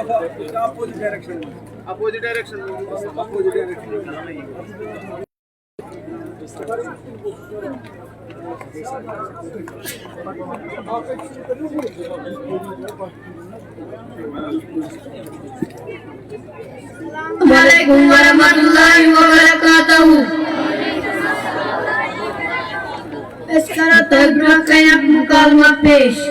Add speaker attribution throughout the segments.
Speaker 1: opposite direction. Opposite direction. Opposite direction.
Speaker 2: Assalamualaikum warahmatullahi wabarakatuh. Secara terberkaya mukalimah pesh.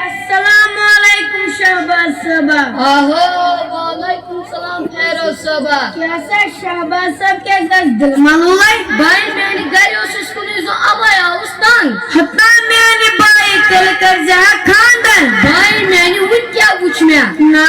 Speaker 2: Assalamualaikum Shahbaz Sabah.
Speaker 3: वालेकुम फेरो सबा
Speaker 2: कैसा Shahbaz Sabah कैसा दिल मालूम
Speaker 3: भाई मैंने घर स्कूल जो आवाया उस्तान
Speaker 2: हत्ता मैंने बाई तेल कर जा खानदान
Speaker 3: भाई मैंने वो क्या पूछ में
Speaker 2: ना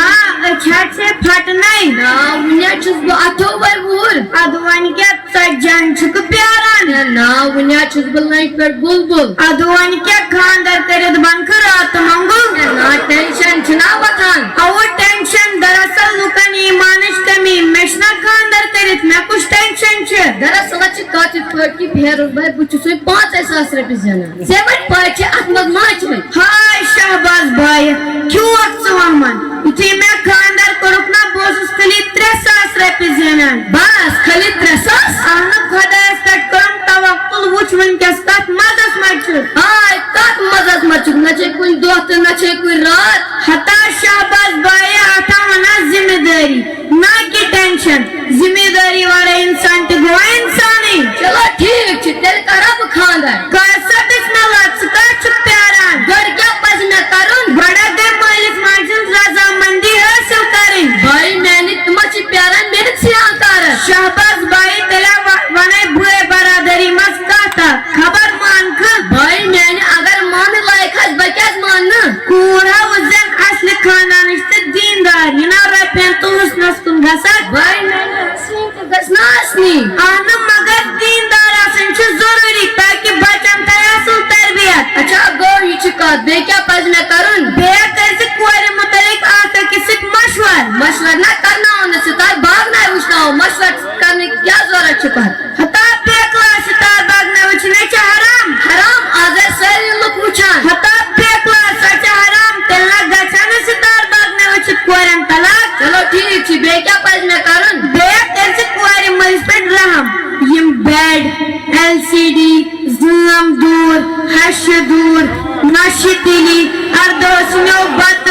Speaker 2: छाट से फट नहीं
Speaker 3: ना उन्हें चुप अथो भाई बोल
Speaker 2: अदवान क्या सज्जन छुक प्यारा
Speaker 3: ना उन्हें चुप नहीं पर बुलबुल
Speaker 2: अदवान क्या खानदार तेरे बंकर आत मंगल
Speaker 3: ना टेंशन चुना बखान
Speaker 2: और टेंशन दरअसल लुकनी मानिश कमी मेशना खानदार तेरे में कुछ टेंशन छे
Speaker 3: दरअसल अच्छी काटी फटकी फेरो भाई बुच्चू सोई 5,000 रुपए जाना सेवन पार्टी अहमद माच में
Speaker 2: हाय Shahbaz भाई क्यों अक्सवामन इतनी मैं खानदार को रुकना बोस खली 3,000 रुपए जाना
Speaker 3: बस खली 300
Speaker 2: आना खुदा स्टार्ट करम तवक्कुल वुच वन के स्टार्ट मदद मच
Speaker 3: हाय तक मदद मच न चे कोई दोस्त न चे कोई रात
Speaker 2: हता Shahbaz भाई आता मना जिम्मेदारी ना की टेंशन जिम्मेदारी वाला इंसान तो वो इंसान ही
Speaker 3: चलो ठीक छे तेरे करब खानदार
Speaker 2: कैसा बिस्मिल्लाह का चुप प्यारा
Speaker 3: घर क्या पज न करूं
Speaker 2: बड़ा दे मालिक मार्जिन रजामंदी हासिल करें
Speaker 3: भाई मैंने तुम्हारी प्यारा मेरे से आकार
Speaker 2: Shahbaz भाई तेरा वने बुए बरादरी मस्का था खबर मान कर
Speaker 3: भाई मैंने अगर मान लायक है बच्चा मानना
Speaker 2: पूरा वजन असली खाना निश्चित दीनदार इना रपें तो उस नस्कुन घसक
Speaker 3: भाई मैंने हसीन के गसना असनी
Speaker 2: आना मगर दीनदार आसन छे जरूरी ताकि बचन तयासुल तरबियत
Speaker 3: अच्छा गो ये चिका दे क्या पज न करूं
Speaker 2: बेहद ऐसे कोरे मुतलिक आकर किसी
Speaker 3: मशवरा न करना होने से तार भागना है उछना हो मशवरा करने की क्या जरूरत छुपा
Speaker 2: हता पेकला सितार भागना उछने चे हराम
Speaker 3: हराम आगे सारे लोग पूछा
Speaker 2: हता पेकला सच हराम तेला गचाने सितार भागना उछ कोरन तलाक
Speaker 3: चलो ठीक छी बे क्या पज न करूं
Speaker 2: बेहद ऐसे कोरे मस्पेड रहम यम बेड एलसीडी ज़ूम दूर हश दूर नशितिली अर्दोस नौबत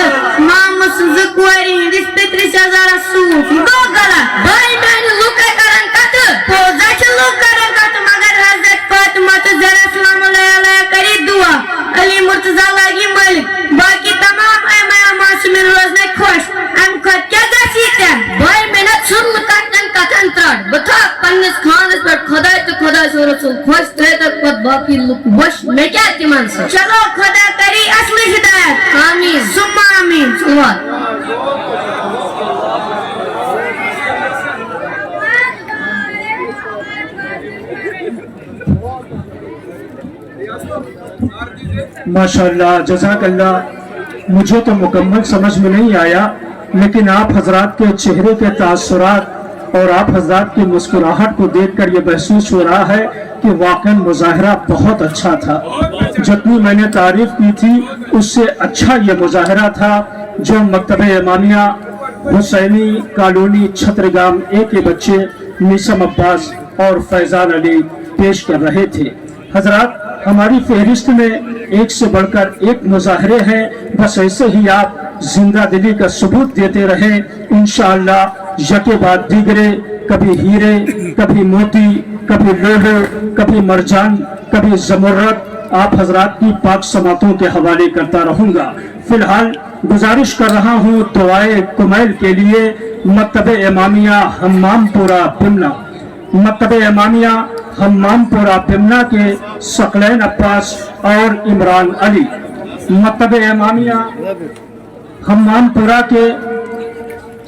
Speaker 2: मामस ज़कोरी रिश्ते 30,000 सूफ गो गला
Speaker 3: भाई मैंने लुका करन कत
Speaker 2: पोजा चलो करन कत मगर हजरत फातिमा तो जरा सलाम अलैहा करी दुआ अली मुर्तजा लगी मलिक बाकी तमाम ऐमा मासूमिन रोज़ने खुश हम खुद क्या दसीते
Speaker 3: भाई मैंने सुन कतन कतन त्राड बता पन्नस खान पर खुदा तो खुदा से रसूल खुश थे तक पद बाकी लोग खुश मैं क्या तिमान से
Speaker 2: चलो खुदा करी असली हिदायत
Speaker 3: आमीन
Speaker 2: सुम्मा आमीन
Speaker 3: सुहा
Speaker 4: माशाअल्लाह जज़ाकल्लाह मुझे तो मुकम्मल समझ में नहीं आया लेकिन आप हजरात के चेहरे के तासुरात और आप हजरात की मुस्कुराहट को देखकर ये महसूस हो रहा है कि वाकई मुजाहरा बहुत अच्छा था। जितनी मैंने तारीफ की थी उससे अच्छा ये मुजाहरा था जो मकतबे इमामिया हुसैनी कॉलोनी छत्रगाम ए के बच्चे निसम अब्बास और फैजान अली पेश कर रहे थे। हजरात हमारी फहरिस्त में एक से बढ़कर एक मुजाहरे हैं, बस ऐसे ही आप जिंदा दिली का सबूत देते रहे इंशाअल्लाह यके बाद दीगरे, कभी हीरे, कभी मोती, कभी लोहे, कभी मरजान, कभी जमुर्रत आप हजरात की पाक समातों के हवाले करता रहूंगा। फिलहाल गुजारिश कर रहा हूँ दुआए कुमैल के लिए मकतबे इमामिया हम्मामपुरा बिमना, मकतबे इमामिया हम्मामपुरा बिमना के सकलैन अब्बास और इमरान अली, मकतबे इमामिया हम्मामपुरा के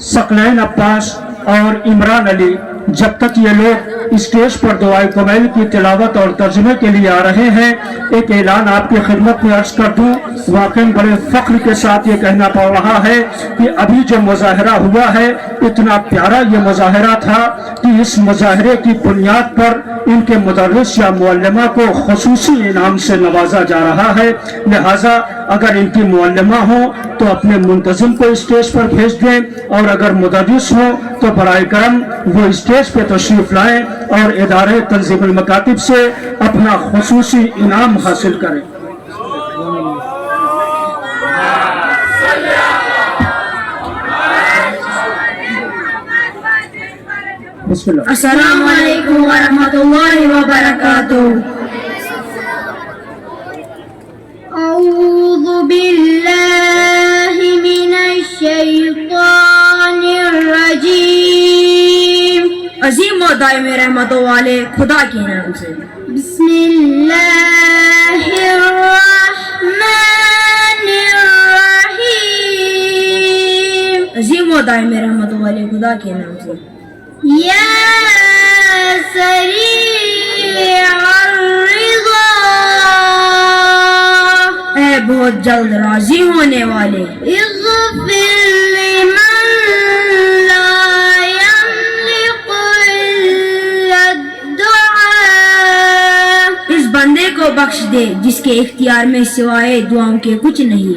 Speaker 4: सकलैन अब्बास और इमरान अली जब तक ये लोग स्टेज पर दुआए कुमैल की तिलावत और तर्जुमे के लिए आ रहे हैं, एक ऐलान आपकी खिदमत में अर्ज कर दूं। वाकई बड़े फख्र के साथ ये कहना पड़ रहा है कि अभी जो मुजाहरा हुआ है, इतना प्यारा ये मुजाहरा था कि इस मुजाहरे की बुनियाद पर इनके मुदर्रिस या मुअल्लिमा को खुसूसी इनाम से नवाजा जा रहा है। लिहाजा अगर इनकी मुअल्लिमा हो तो अपने मुंतजिम को स्टेज पर भेज दें, और अगर मुदर्रिस हो तो बराए करम वो स्टेज पे तशरीफ लाएं और इदारे तंजीमुल मकातिब से अपना खुसूसी इनाम हासिल करें। बिस्मिल्लाह।
Speaker 2: अस्सलामु अलैकुम व रहमतुल्लाहि व बरकातुहू। अऊज़ु बिल्लाहि मिनश शैतानिर रजीम। अजीम और दाइम रहमत वाले खुदा के नाम से। बिस्मिल्लाहिर्रहमानिर्रहीम। अजीम और दाइम रहमत वाले खुदा के नाम से। या सरीअर्रिज़ा, ऐ बहुत जल्द राजी होने वाले। इग़फ़िर लिमन ला यमलिकु इल्ला दुआ, इस बंदे को बख्श दे जिसके इख्तियार में सिवाय दुआओं के कुछ नहीं।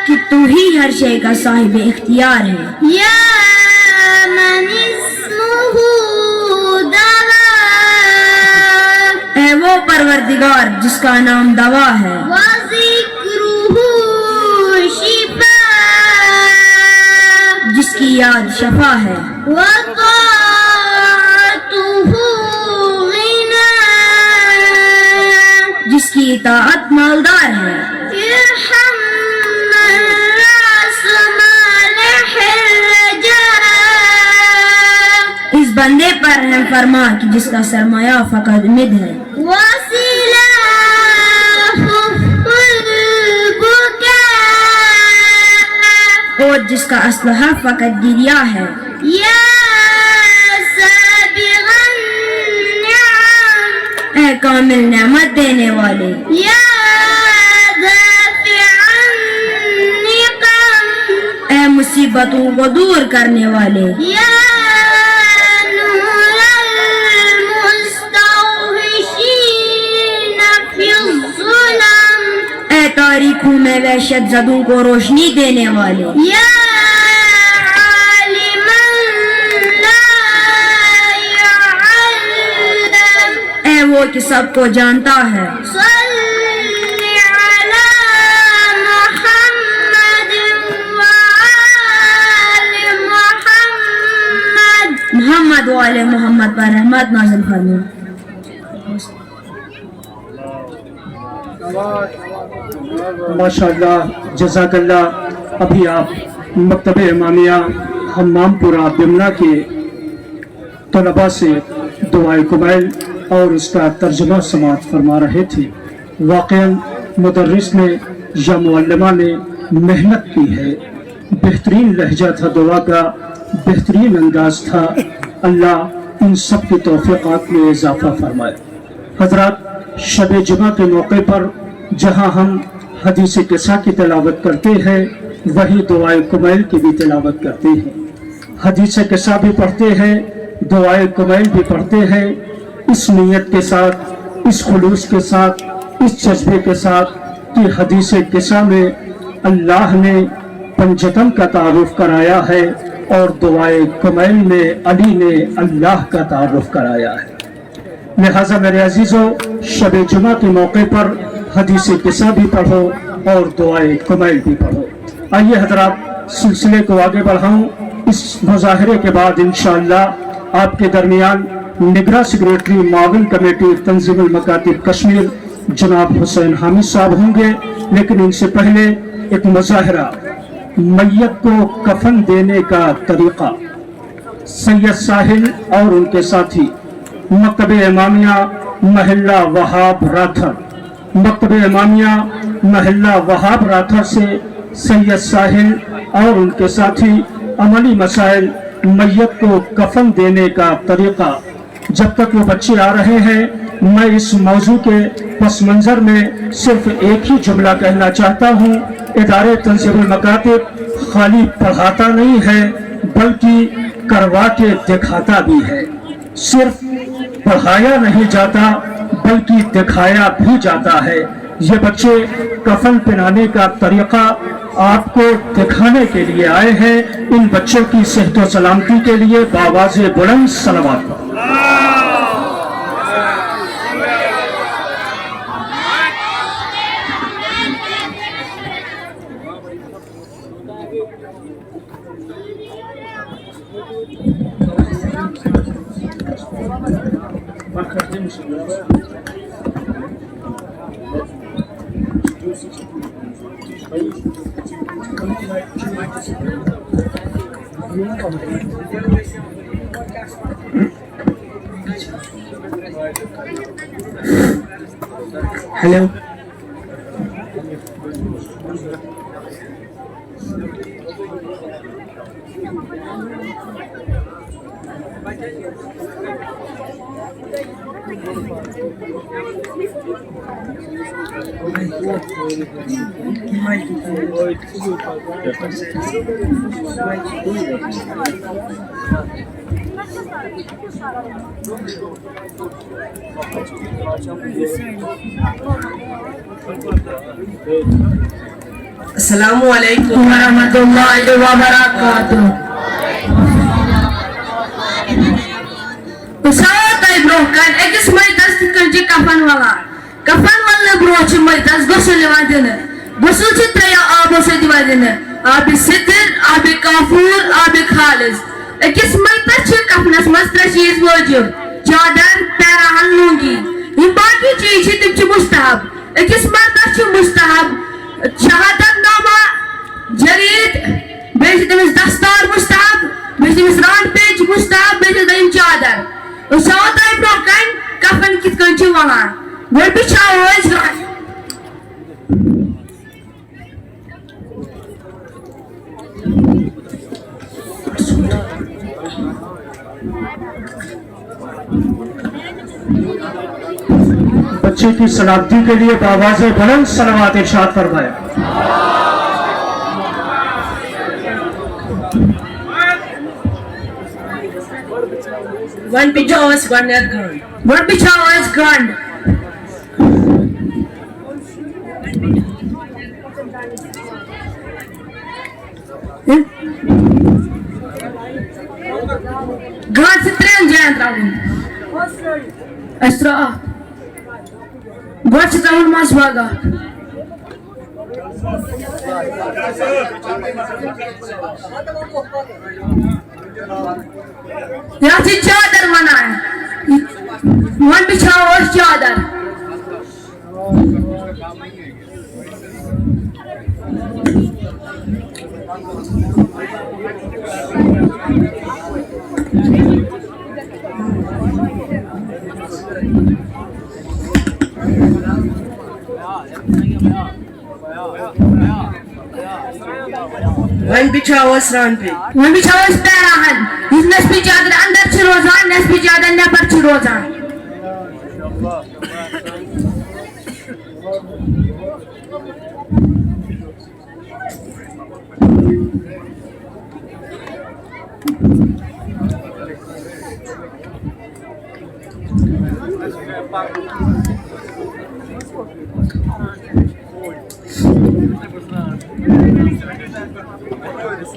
Speaker 2: कि तू ही हर शय का साहिब इख्तियार है। या मन इस्मुहु दवा, है वो परवरदिगार जिसका नाम दवा है। व ज़िक्रुहु शिफा, जिसकी याद शफा है। व ताअतुहु गिना, जिसकी इताअत मालदार है। इस बंदे पर रहम फरमा कि जिसका सरमाया फकत मिद है। और जिसका असलहा फकत गिरिया है। या साबिगन निअम, ऐ कामिल नेमत देने वाले। या दाफिअन निक़म, ऐ मुसीबतों को दूर करने वाले। या तारीखों में वहशत ज़दों को रोशनी देने वाले। या आलिमन ला यअल्लम, ऐ वो कि सबको जानता है। सल्लि अला मुहम्मद व आलि मुहम्मद, मोहम्मद वाले मोहम्मद पर रहमत नाज़िल फरमा।
Speaker 4: माशाअल्लाह, जज़ाकल्लाह। अभी आप मकतब इमामिया हम्मामपुरा बिमना के तलबा से दुआए कुमैल और उसका तर्जुमा समाअत फरमा रहे थे। वाक़ईन मुदर्रिस ने या मुअल्लिमा ने मेहनत की है। बेहतरीन लहजा था दुआ का, बेहतरीन अंदाज था। अल्लाह इन सब की तौफ़ीक़ात में इजाफ़ा फरमाए। हज़रात, शब जुमा के मौके पर जहाँ हम हदीस किस्सा की तिलावत करते हैं, वही दुआए कुमैल की भी तिलावत करते हैं। हदीस किस्सा भी पढ़ते हैं, दुआए कुमैल भी पढ़ते हैं, इस नीयत के साथ, इस खुलूस के साथ, इस जज्बे के साथ कि हदीस किस्सा में अल्लाह ने पंजतन का तारुफ कराया है और दुआए कुमैल में अली ने अल्लाह का तारुफ कराया है। लिहाजा मेरे अजीजों, शब जुमा के मौके पर हदीस किस्सा भी पढ़ो और दुआए कुमैल भी पढ़ो। आइए हजरात, सिलसिले को आगे बढ़ाऊं। इस मुजाहरे के बाद इंशाअल्लाह आपके दरमियान निगरान सेक्रेटरी माविन कमेटी तंजीमुल मकातिब कश्मीर जनाब हुसैन हामिद साहब होंगे, लेकिन इनसे पहले एक मुजाहरा मैयत को कफन देने का तरीका। सैयद साहिल और उनके साथी मकतब इमामिया महल्ला वहाब राथर, मकतब इमामिया महल्ला वहाब राठौर से सैयद साहिल और उनके साथी अमली मसाइल मैयत को कफन देने का तरीका। जब तक वो बच्चे आ रहे हैं मैं इस मौजू के पस मंजर में सिर्फ एक ही जुमला कहना चाहता हूँ। इदारे तंजीमुल मकातिब खाली पढ़ाता नहीं है बल्कि करवा के दिखाता भी है। सिर्फ पढ़ाया नहीं जाता बल्कि दिखाया भी जाता है। ये बच्चे कफन पहनाने का तरीका आपको दिखाने के लिए आए हैं। इन बच्चों की सेहत और सलामती के लिए बावाज़े बुलंद सलावत। हेलो
Speaker 5: अस्सलामु अलैकुम
Speaker 2: वरहमतुल्लाहि वबरकातुहू। Usatai brokan ekis maitas tikanji kafan wala. Kafan wala brochi maitas gosul wadine. Gosul chitraya abo se diwadine. Abi sitir, abi kafur, abi khalis. Ekis maitas chi kafnas mastra cheez wajib. Chadar, perahan lungi. Ye baki cheez hi tim chi mustahab. Ekis maitas chi mustahab. Shahadat nama, jarid, besh demis dastar mustahab, besh demis rand page mustahab, besh demis chadar. Usatai brokan kafan kitkanchi wala. Wal bichawo is
Speaker 4: बच्चे की सलामती के लिए बावाज़े बुलंद सलावत इरशाद फरमाए।
Speaker 5: One picture was one ground.
Speaker 2: one bichawo is grand. Grand se trem jayan travun. Astra. God se travun mas vaga. यहाँ से चादर बना है। वन बिछाओ और चादर।
Speaker 5: One picture was round pig.
Speaker 2: वन बिछाओ इस पैराहन। इस नस्बी चादर अंदर चिरोजा, नस्बी चादर नेपर चिरोजा।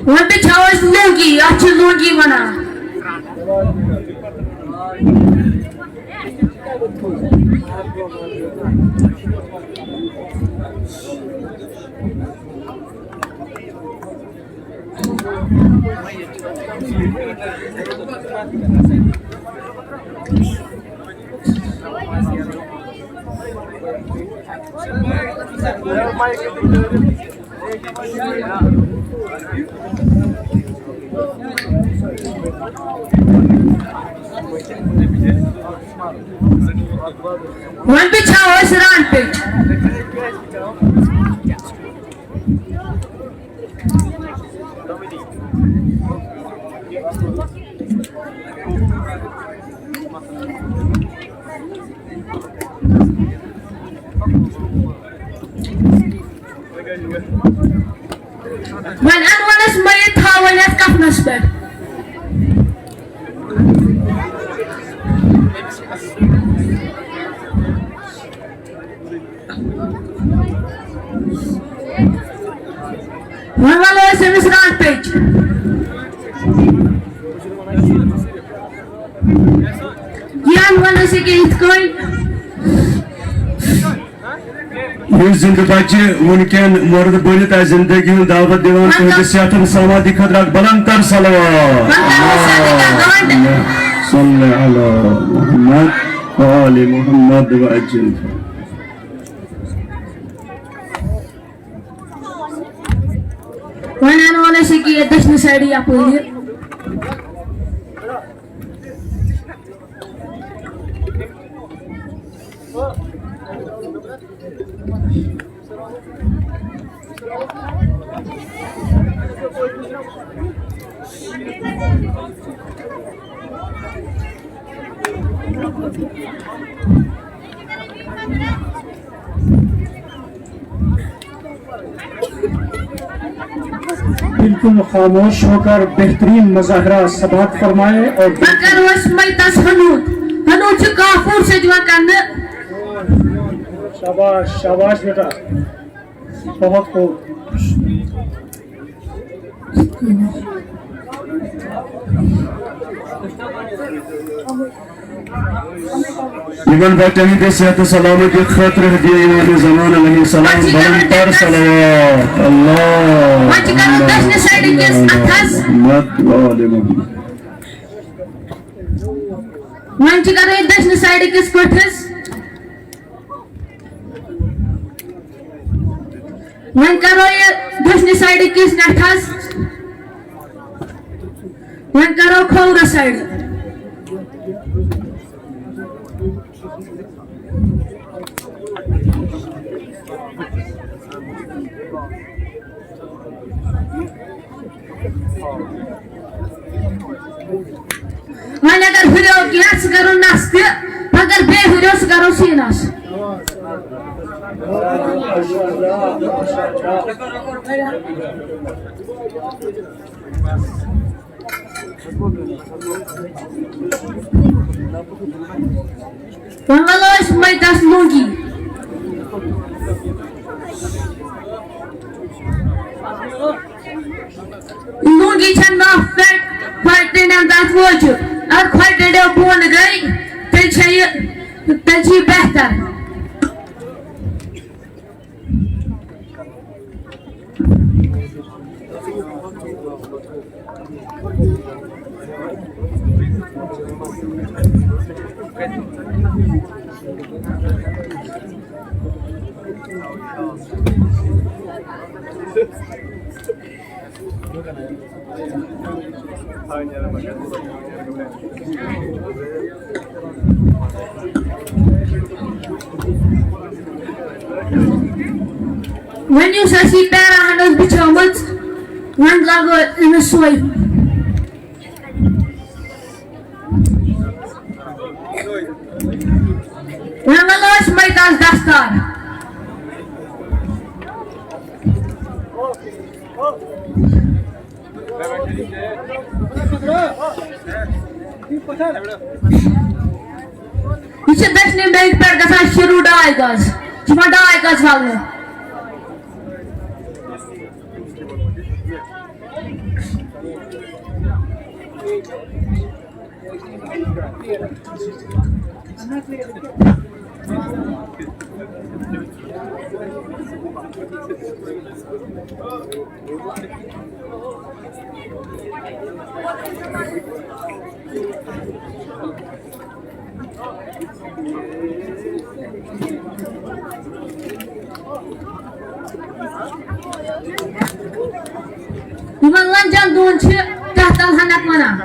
Speaker 2: वन बिछाओ इस लूंगी, अच्छी लूंगी बना। वन बिछाओ इस रान पे। پانس پہ رات پیچ
Speaker 6: زندہ بچہ ونکین مرد بنت زندگی ہند دعوت دیوان تہذ صحت سماعتی خطرہ بلند تر صلوات صلی علی محمد وآل محمد وعجل
Speaker 2: ونان والے سے کہ دشن سائڈ اپوری
Speaker 4: بالکل خاموش ہو کر بہترین مظاہرہ ثبات فرمائے اور
Speaker 2: ہنوت سے کافور سے جو کرنے
Speaker 4: شاباش شاباش بیٹا بہت خوب
Speaker 6: ایمان بچانی کے صحت و سلامتی خطر ہدیہ امام زمان علیہ السلام بلند تر صلوات اللہ محمد وآل محمد
Speaker 2: ون کرو دشن سائڈ کس کٹھس ون کرو دشن سائڈ کس نٹھس ون کرو کھور سائڈ ون اگر ہریو کیا سہ کرو نس تہ اگر بے ہریو سہ کرو سینس ون ولو میتس لونگی لونگی چھ نف پہ کھٹن تک وجہ اگر کھٹڑو بون گئی تیل بہتر ون اس پیرا ہن بچھومت ون لاگو امس سوئی ون ولو میتس دستار یہ دشنی بیگ پہ گا شروع 2.5 گز 2.5 گز والے لنجن دون تحت الحنک ونان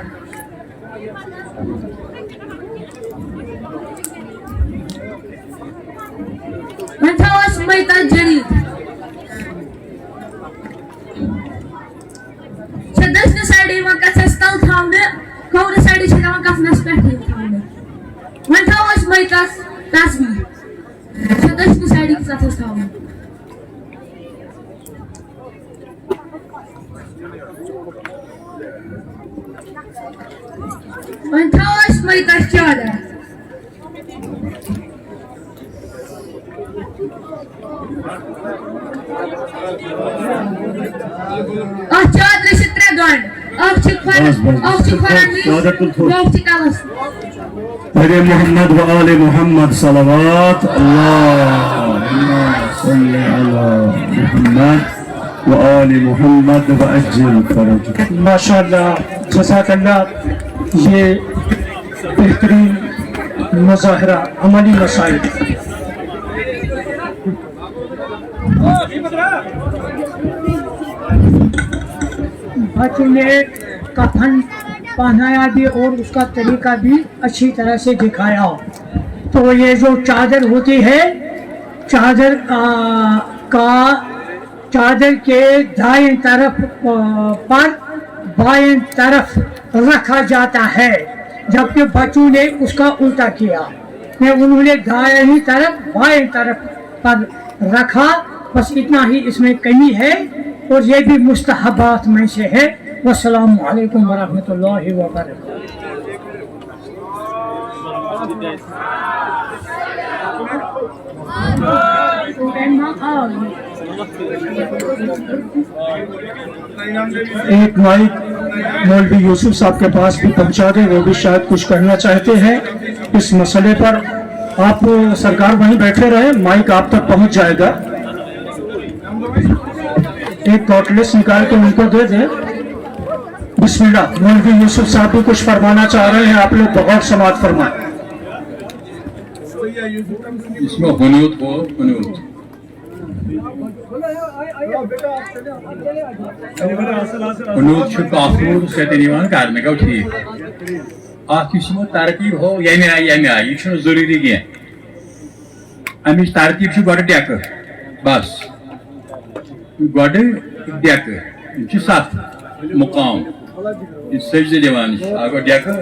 Speaker 2: ون تھوس میتس جدید دشنہ سائڈ کتھس تل تھونے کھور سائڈ کفنس پہ تھونے ون تھوس میتس تصویر دشنہ سائڈ کتھس تھونے
Speaker 3: وۄنۍ تھاوو أسۍ مٔلۍ تَتھ چادر اَتھ چادرِ چھِ 3 گنٛڈ اکھ چھِ کھۄرَس اکھ چھِ کھۄرَن نِش بیٛاکھ چھِ کَلَس
Speaker 6: میرے محمد و آل محمد صلوات اللہم صلی علی محمد و آل محمد و اجل فرجہ.
Speaker 4: ماشاءاللہ جزاک اللہ. یہ بہترین مظاہرہ عملی مسائل. بچوں نے کفن پہنایا بھی اور اس کا طریقہ بھی اچھی طرح سے دکھایا. تو یہ جو چادر ہوتی ہے چادر کے دائیں طرف پر بائیں طرف رکھا جاتا ہے جبکہ بچوں نے اس کا الٹا کیا. انہوں نے دائیں طرف بائیں طرف پر رکھا. بس اتنا ہی اس میں کمی ہے اور یہ بھی مستحبات میں سے ہے. والسلام علیکم ورحمۃ اللہ وبرکاتہ. ایک مائک مولوی یوسف صاحب کے پاس بھی پہنچا دیں, وہ بھی شاید کچھ کرنا چاہتے ہیں اس مسئلے پر. آپ سرکار وہیں بیٹھے رہیں, مائک آپ تک پہنچ جائے گا. ایک کارڈلیس نکال کے ان کو دے دیں. بسم اللہ. مولوی یوسف صاحب بھی کچھ فرمانا چاہ رہے ہیں, آپ لوگ بغور سماعت فرمائیں.
Speaker 7: اس میں قنوت ہو قنوت قنوت چھُ کافور سۭتۍ یِوان کرنہٕ گوٚو ٹھیٖک. اَتھ یُس یِمو ترتیٖب ہو ییٚمہِ آیہِ یہِ چھُنہٕ ضروٗری کینٛہہ. اَمِچ ترتیٖب چھِ گۄڈٕ ڈٮ۪کہٕ بس گۄڈٕ ڈٮ۪کہٕ. یِم چھِ 7 مُقام یہِ سجدٕ دِوان چھِ. اکھ گوٚو ڈٮ۪کہٕ,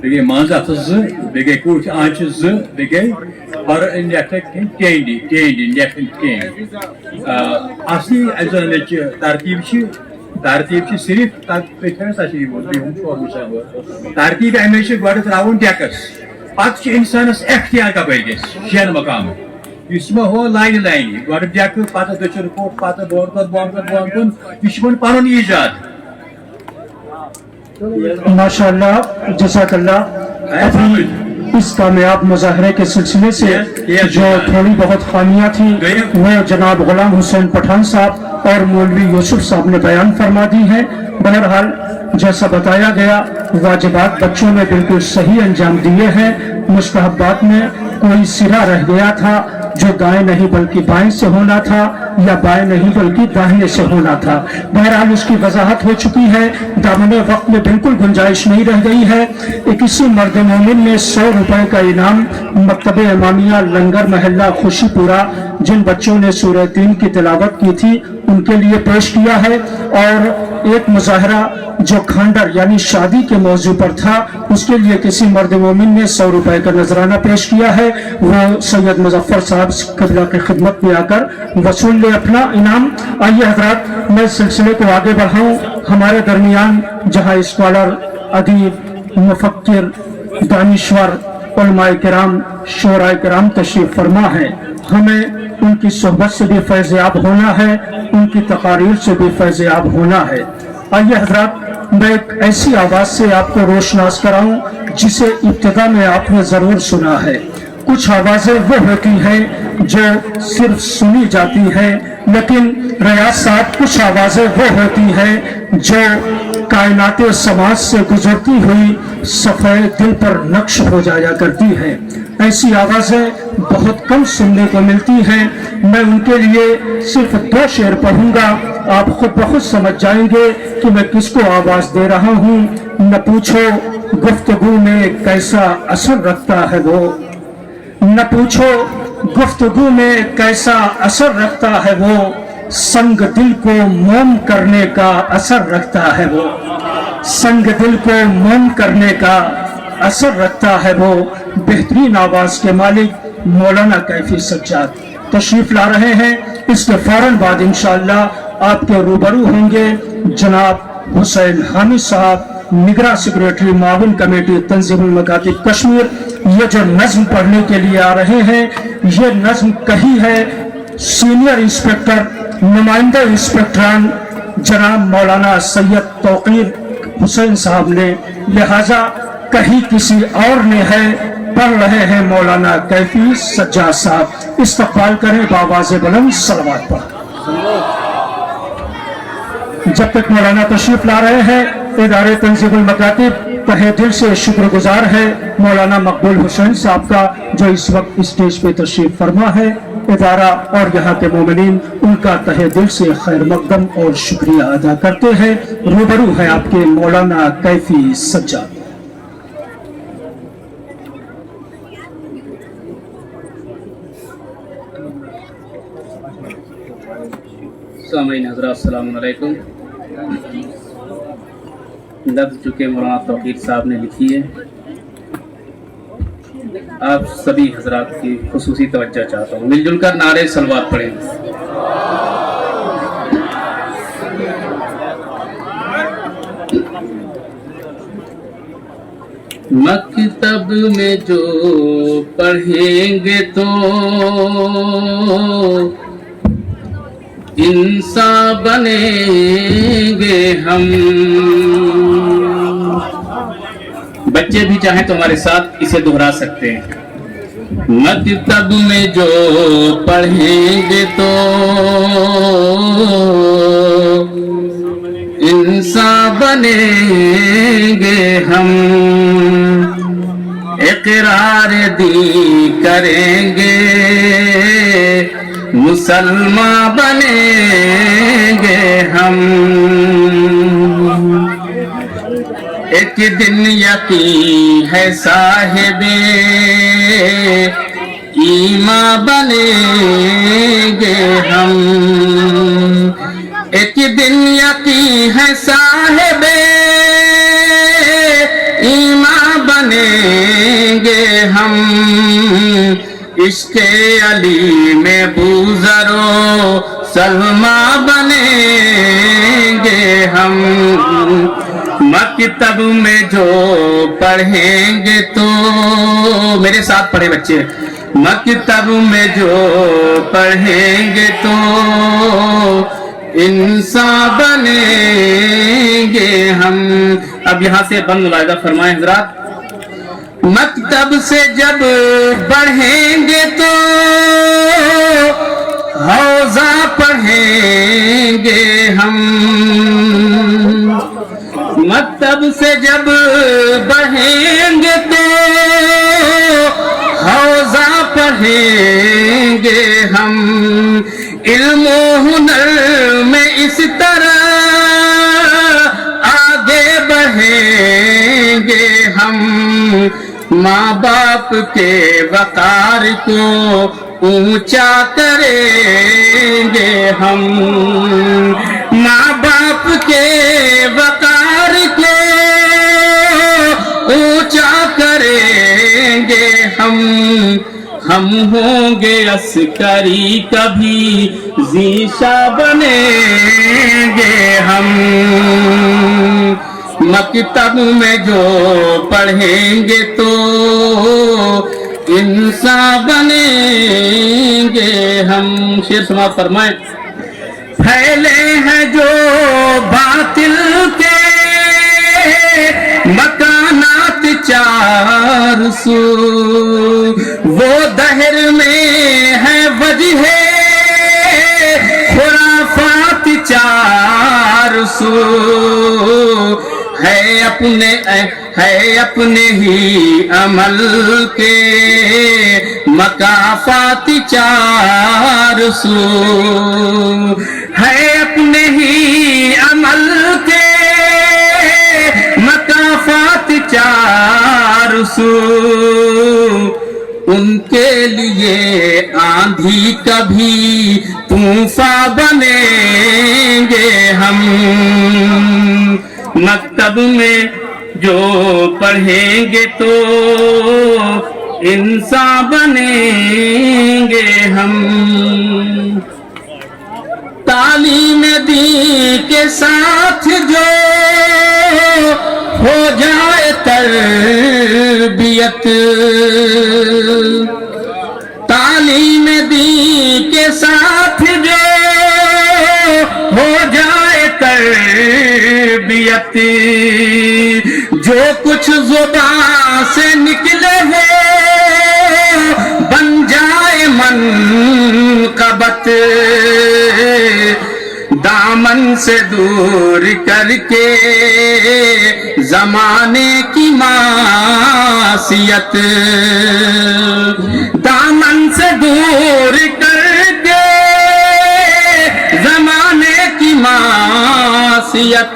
Speaker 7: بیٚیہِ گٔے منٛز اَتھٕ 2, بیٚیہِ گٔے کوٗٹھۍ آنچہِ 2, بیٚیہِ گٔے لیٚکھٕنۍ ٹینٛڈِ لیٚکھٕنۍ ٹینٛڈ. اصلی یۄس زن اَمِچ ترتیٖب چھِ صرف تُہۍ تھٲیِو تشریٖف ترتیٖب اَمِچ چھِ گۄڈٕ ترٛاوُن ڈٮ۪کس, پتہٕ چھُ اِنسانس اختیار کپٲرۍ گژھِ 6 مقامہٕ. یُس یِمو ہو لاینہِ لاینہِ گۄڈٕ ڈٮ۪کہٕ پتہٕ دٔچھُن کُن پتہٕ بۄن کُن یہِ چھُ یِمن پنُن ایٖجاد.
Speaker 4: ماشاءاللہ جزاک اللہ. ابھی اس کامیاب مظاہرے کے سلسلے سے جو تھوڑی بہت خامیاں تھیں وہ جناب غلام حسین پٹھان صاحب اور مولوی یوسف صاحب نے بیان فرما دی ہیں. بہرحال جیسا بتایا گیا واجبات بچوں نے بالکل صحیح انجام دیے ہیں. مستحبات میں کوئی سرا رہ گیا تھا جو دائیں نہیں بلکہ بائیں سے ہونا تھا یا بائیں نہیں بلکہ داہنے سے ہونا تھا. بہرحال اس کی وضاحت ہو چکی ہے. دامن وقت میں بالکل گنجائش نہیں رہ گئی ہے. کسی مرد مومن نے 100 روپے کا انعام مکتب امامیہ لنگر محلہ خوشی پورا جن بچوں نے سورہ 3 کی تلاوت کی تھی ان کے لیے پیش کیا ہے. اور ایک مظاہرہ جو کھانڈر یعنی شادی کے موضوع پر تھا اس کے لیے کسی مرد مومن نے 100 روپے کا نذرانہ پیش کیا ہے. وہ سید مظفر صاحب قبلہ کی خدمت میں آ کر وصول لے اپنا انعام. آئیے حضرات میں سلسلے کو آگے بڑھاؤں. ہمارے درمیان جہاں اسکالر, ادیب, مفکر, دانشور, علماء کرام, شعراء کرام تشریف فرما ہے. ہمیں ان کی صحبت سے بھی فیض یاب ہونا ہے, ان کی تقاریر سے بھی فیض یاب ہونا ہے. آئیے حضرات میں ایک ایسی آواز سے آپ کو روشناس کراؤں جسے ابتدا میں آپ نے ضرور سنا ہے. کچھ آوازیں وہ ہوتی ہیں جو صرف سنی جاتی ہیں لیکن ریاض صاحب کچھ آوازیں وہ ہوتی ہیں جو کائنات سماج سے گزرتی ہوئی صفحے دل پر نقش ہو جایا کرتی ہیں. ایسی آوازیں بہت کم سننے کو ملتی ہیں. میں ان کے لیے صرف 2 شعر پڑھوں گا, آپ خود بخود سمجھ جائیں گے کہ میں کس کو آواز دے رہا ہوں. نہ پوچھو گفتگو میں کیسا اثر رکھتا ہے وہ, نہ پوچھو گفتگو میں کیسا اثر رکھتا ہے وہ, سنگ دل کو موم کرنے کا اثر رکھتا ہے وہ, سنگ دل کو موم کرنے کا اثر رکھتا ہے وہ. بہترین آواز کے مالک مولانا کیفی سجاد تشریف لا رہے ہیں. اس کے فوراً بعد انشاءاللہ آپ کے روبرو ہوں گے جناب حسین حامد صاحب निगरान सेक्रेटरी मावन कमेटी तंजीमुल मकातिब कश्मीर, ये जो नज्म पढ़ने के लिए आ रहे हैं, ये नज्म कही है सीनियर इंस्पेक्टर नुमाइंदा इंस्पेक्टरान जनाब मौलाना सैयद तौकीर हुसैन साहब ने, लिहाजा कहीं किसी और ने है। पढ़ रहे हैं मौलाना कैफी सज्जाद साहब। इस्तकबाल करें बावाज़े बुलंद सलवात पर। जब तक मौलाना तशरीफ ला रहे हैं, इदारे तंजीमुल मकातिब तहे दिल से शुक्रगुजार है मौलाना मकबूल हुसैन साहब का, जो इस वक्त स्टेज पे तशरीफ फरमा है। इदारा और यहाँ के मोमिनीन उनका तहे दिल से खैर मकदम और शुक्रिया अदा करते हैं। रूबरू है आपके मौलाना कैफी सज्जाद।
Speaker 8: सामईन हज़रात अस्सलामु अलैकुम। नज़्म चुके मौलाना तौकीर साहब ने लिखी है, आप सभी हजरात की खुसूसी तवज्जो चाहता हूँ। मिलजुल कर नारे सलवात पढ़ें। मकतब में जो पढ़ेंगे तो इंसान बनेंगे हम। बच्चे भी चाहें तो हमारे साथ इसे दोहरा सकते हैं। मकतब में जो पढ़ेंगे तो इंसान बनेंगे हम। इकरार दी करेंगे मुसलमान बनेंगे हम। एक दिन यकीन है साहिबे ईमान बनेंगे हम। एक दिन यकीन है साहिबे ईमान बनेंगे हम। इश्क़े अली में बूज़रो सलमा बनेंगे हम। मकतब में जो पढ़ेंगे तो, मेरे साथ पढ़े बच्चे, मकतब में जो पढ़ेंगे तो इंसान बनेंगे हम। अब यहाँ से बंद मुलाहिज़ा फरमाएं हज़रात। मकतब से जब बढ़ेंगे तो हौजा पढ़ेंगे हम। मकतब से जब बढ़ेंगे तो हौजा पढ़ेंगे हम। इल्म हुनर में इस तरह आगे बढ़ेंगे हम। माँ बाप के वकार को ऊंचा करेंगे हम। माँ बाप के वकार को ऊंचा करेंगे हम। हम होंगे अस्करी कभी ज़ीशा बनेंगे हम। मकतब में जो पढ़ेंगे तो इंसान बनेंगे हम। शेर समाप्त फरमाएं। फैले हैं जो बातिल के मकानात चार सू, वो दहर में है वजह खुराफात चार सू। है अपने ही अमल के मकाफात चार सू। है अपने ही अमल के मकाफात चार सू। उनके लिए आंधी कभी तूफान बनेंगे हम। मकतब में जो पढ़ेंगे तो इंसान बनेंगे हम। तालीम दी के साथ जो हो जाए तरबियत, तालीम दी के साथ जो हो जाए तरबियत, जो कुछ ज़ुबान से निकले हो बन जाए मनक़बत, दामन से दूर करके ज़माने की मासियत, दामन से दूर करके ज़माने की मासियत,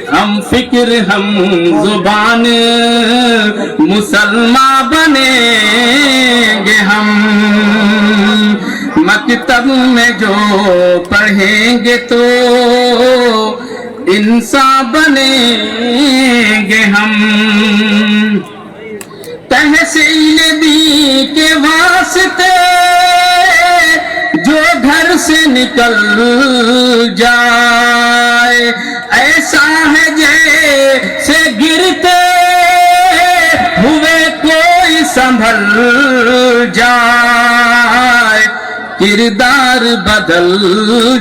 Speaker 8: हम फिक्र हम जुबान मुसलमान बनेंगे हम, मकतब में जो पढ़ेंगे तो इंसान बनेंगे हम, तहसील दी के वास्ते जो घर से निकल जाए, ऐसा है जैसे गिरते हुए कोई संभल जाए, किरदार बदल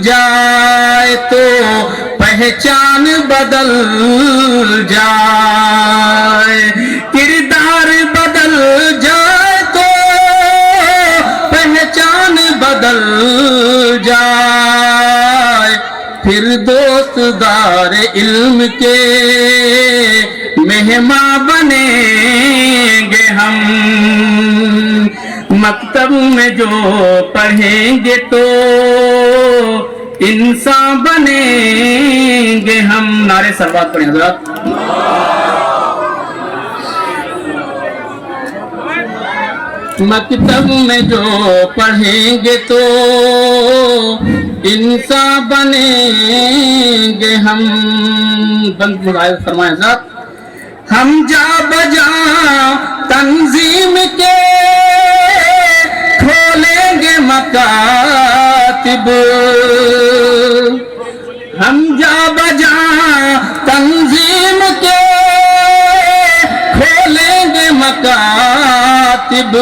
Speaker 8: जाए तो पहचान बदल जाए, किरदार बदल जाए तो पहचान बदल जाए, फिर दोस्तदार इल्म के मेहमान बनेंगे हम, मकतब में जो पढ़ेंगे तो इंसान बनेंगे हम। नारे सरवात पढ़ें हज़रात। मकतब में जो पढ़ेंगे तो इंसान बनेंगे हम। बंद मुलायम फरमाए हज़रात। हम जा बजा तंजीम के खोलेंगे मकातिब, हम जा बजा तंजीम के खोलेंगे मकातिब,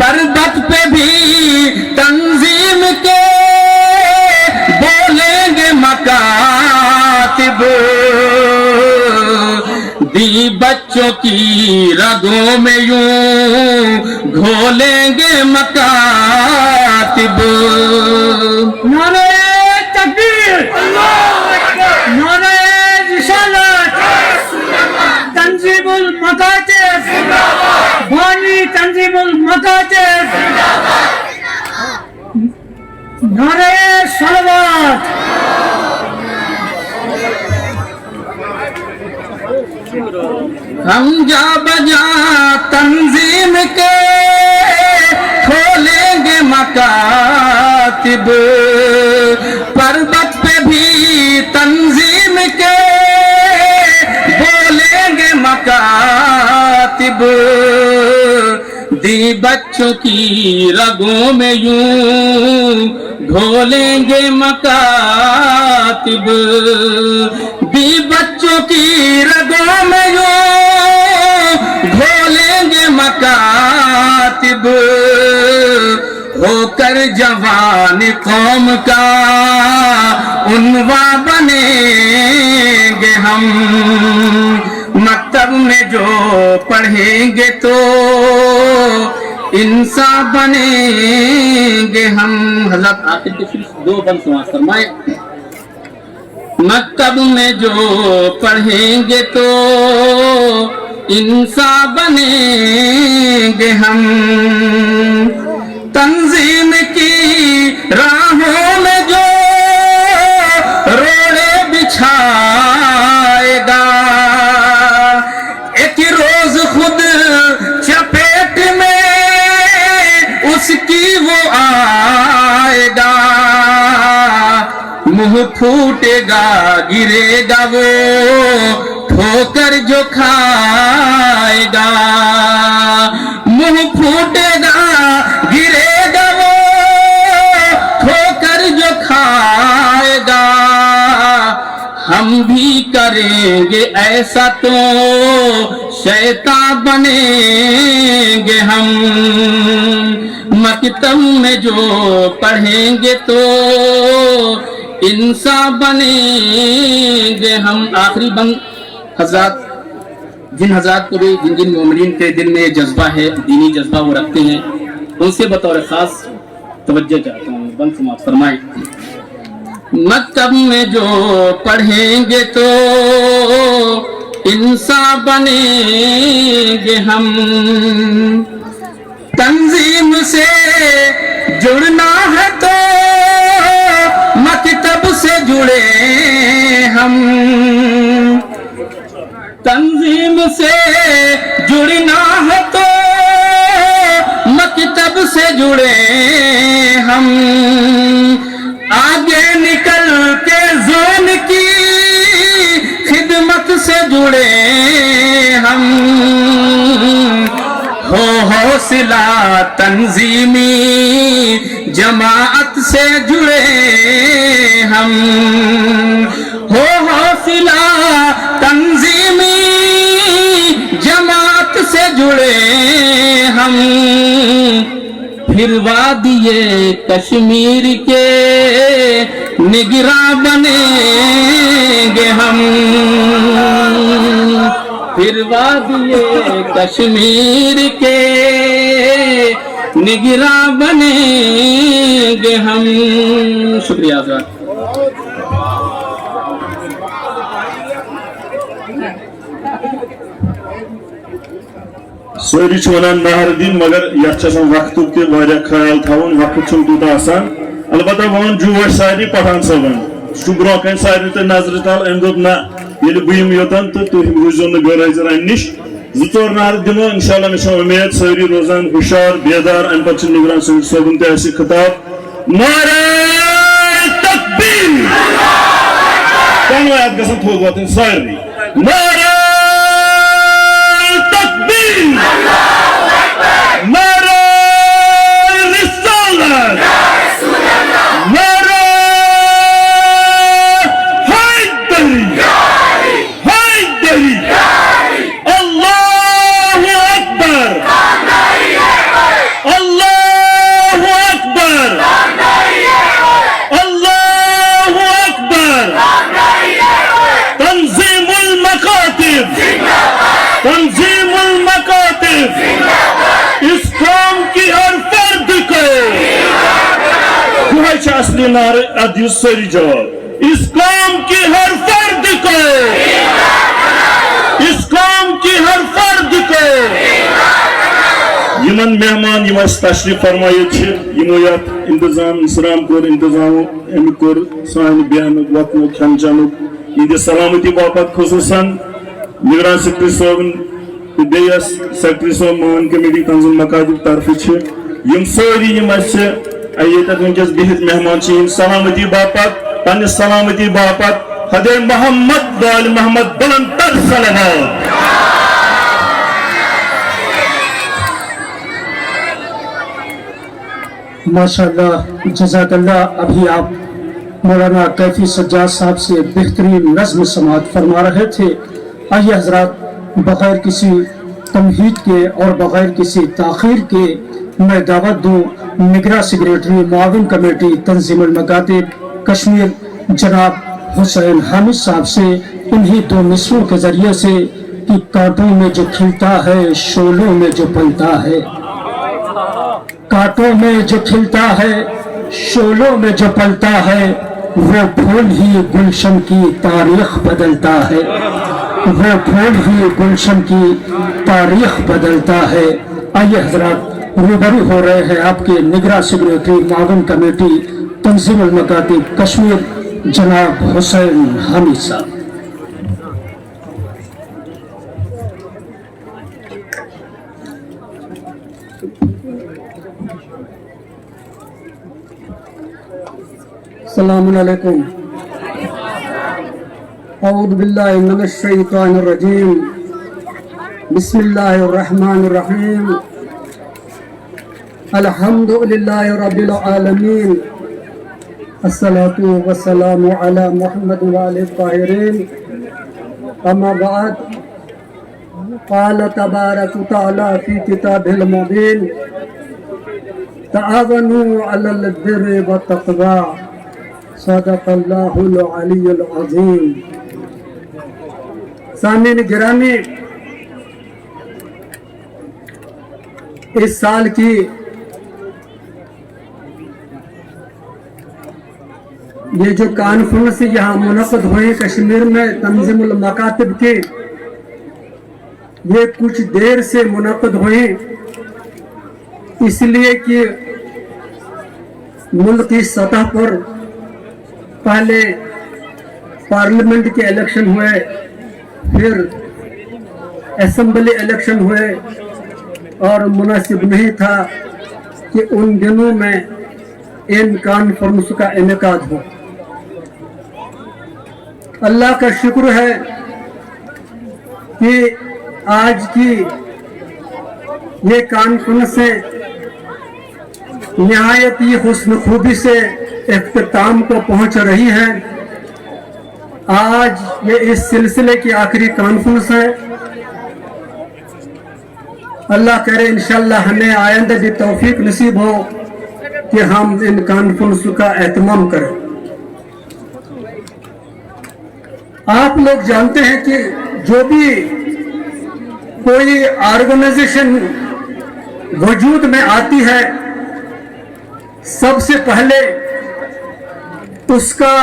Speaker 8: पर्वत पे भी तंजीम के बोलेंगे मकातिब, दी बच्चों की रगों में यूं घोलेंगे मकातिब।
Speaker 4: नारे तकबीर, नारे रिसालत, तंजीमुल मकातिब, बानी तंजीमुल मकातिब, नारे सलवात।
Speaker 8: हम जा बजा तंजीम के खोलेंगे मकातिब, पर्वत पे भी तंजीम के बोलेंगे मकातिब, दी बच्चों की रगों में यूं घोलेंगे मकातिब, दी बच्चों की रगों में यूं घोलेंगे मकातिब, होकर जवान कौम का उन्वा बनेंगे हम, मकतब में जो पढ़ेंगे तो इंसान बनेंगे हम। हज़रत आखिर के सिर्फ 2 बंद समाज फरमाए। मकतब में जो पढ़ेंगे तो इंसान बनेंगे हम, तंजीम की राहों में जो रोड़े बिछाएगा, एक रोज खुद चपेट में उसकी वो आएगा, मुंह फूटेगा गिरेगा वो ठोकर जो खाएगा, मुंह फूटेगा गिरेगा वो ठोकर जो खाएगा, हम भी करेंगे ऐसा तो शैतान बनेंगे हम, मकतब में जो पढ़ेंगे तो इंसान बनेंगे हम। आखिरी बंद हजरत, जिन हजरत को भी जिन मोमिनीन के दिल में जज्बा है, दीनी जज्बा वो रखते हैं, उनसे बतौर खास तवज्जो चाहता हूँ, बंद समाप्त फरमाएं। मकतब में जो पढ़ेंगे तो इंसान बनेंगे हम, तंजीम से जुड़ना है तो मकतब से जुड़े हम, तंजीम से जुड़ना है तो मकतब से जुड़े हम, आगे निकल के ज़ोन की खिदमत से जुड़े हम, हो हौसला तंजीमी जमाअत से जुड़े हम, हो हौसला तंजीमी जमात से जुड़े हम, फिर वादिये कश्मीर के निगरां बनेंगे हम, फिर वादिये कश्मीर के निगरां बनेंगे हम। शुक्रिया सर।
Speaker 6: سوری ونان نہر دین مگر یتھ وقت تہ خیال تھاون، وقت تیوتہ آسان، البتہ ون جوش ساری پٹھان صٲبن برو کن ساری تہ نظر تل، أمۍ دوٚپ نہ ییٚلہِ بہٕ یِمہٕ یوٚتن تہٕ تُہۍ روٗزِو نہٕ غٲر حٲضِر اَمہِ نِش، 2-4 نہر دِمو انشاءاللہ، مےٚ چھےٚ اُمید سٲری روزان ہُشار بیدار۔ اَمہِ پتہٕ چھُ نگران صٲبُن تہِ اَسہِ خطاب، نعرہ تکبیر، دۄنوَے گژھن تھوٚد واتٕنۍ سارنٕے، نعرہ نعرہ رسالت، نعرہ حیدری، حیدری، اللہ اکبر، اللہ اکبر، اللہ اکبر، تنظیم المکاتب، تنظیم المکاتب، اس قوم کی ہر فرد کو، یہ ہے اصلی نعرہ، ادیو سری جواب، اس قوم کی ہر فرد کو، اس قوم کی ہر فرد کو، یمن مہمان یم اس تشریف فرمائیت چھ، یمو یت انتظام اسلام کور انتظام امی کور سان بیان وطن کھن چنک یہ سلامتی باپت خصوصاً نگران سیکرٹری صاحبن بیس سیکرٹری صاحب مان کمیٹی تنظیم مکاتب طرف یم ساری یم ایت ونکس بہت مہمان چھ سلامتی باپت پنہ سلامتی باپت خدے محمد دال محمد بلند تر صلوات۔
Speaker 4: ماشاءاللہ، جزاک اللہ۔ ابھی آپ مولانا کیفی سجاد صاحب سے بہترین نظم سماعت فرما رہے تھے۔ آئیے حضرات، بغیر کسی تمہید کے اور بغیر کسی تاخیر کے میں دعوت دوں نگراں سیکریٹری معاون کمیٹی تنظیم المکاتب کشمیر جناب حسین حامد صاحب سے انہی دو مصروں کے ذریعے سے کہ کانٹوں میں جو کھلتا ہے شعلوں میں جو پلتا ہے، کانٹوں میں جو کھلتا ہے شعلوں میں جو پلتا ہے، وہ پھول ہی گلشن کی تاریخ بدلتا ہے، وہ پھول ہی گلشن کی تاریخ بدلتا ہے۔ آئیے حضرات، روبرو ہو رہے ہیں آپ کے نگراں سیکریٹری معاون کمیٹی تنظیم المکاتب کشمیر جناب حسین حامد صاحب۔
Speaker 9: السلام علیکم۔ اعوذ باللہ من الشیطان الرجیم، بسم اللہ الرحمن الرحیم، الحمد للہ رب العالمین، الصلاة والسلام علی محمد وآلہ الطاہرین، अम्मा बाद क़ाल तबारक व तआला फी किताबिल मुबीन तआवनु अलल बिर्रि व तक़वा सदक़ल्लाहुल अलीयुल अज़ीम। सामीन गिरामी, इस साल की ये जो कॉन्फ्रेंस यहाँ मुनक़द हुए कश्मीर में तंजीमुल मकातिब के, ये कुछ देर से मुनक़द हुए इसलिए कि मुल्क की सतह पर पहले पार्लियामेंट के इलेक्शन हुए, फिर असेंबली इलेक्शन हुए और मुनासिब नहीं था कि उन दिनों में इन कॉन्फ्रेंस का इनेकाद हो। अल्लाह का शुक्र है कि आज की ये कॉन्फ्रेंस निहायत ही हुस्न खूबी से इख्तिताम को पहुंच रही है। आज ये इस सिलसिले की आखिरी कॉन्फ्रेंस है। अल्लाह करे इंशाअल्लाह हमें आइंदा भी तौफीक नसीब हो कि हम इन कॉन्फ्रेंस का एहतमाम करें। आप लोग जानते हैं कि जो भी कोई ऑर्गेनाइजेशन वजूद में आती है, सबसे पहले उसका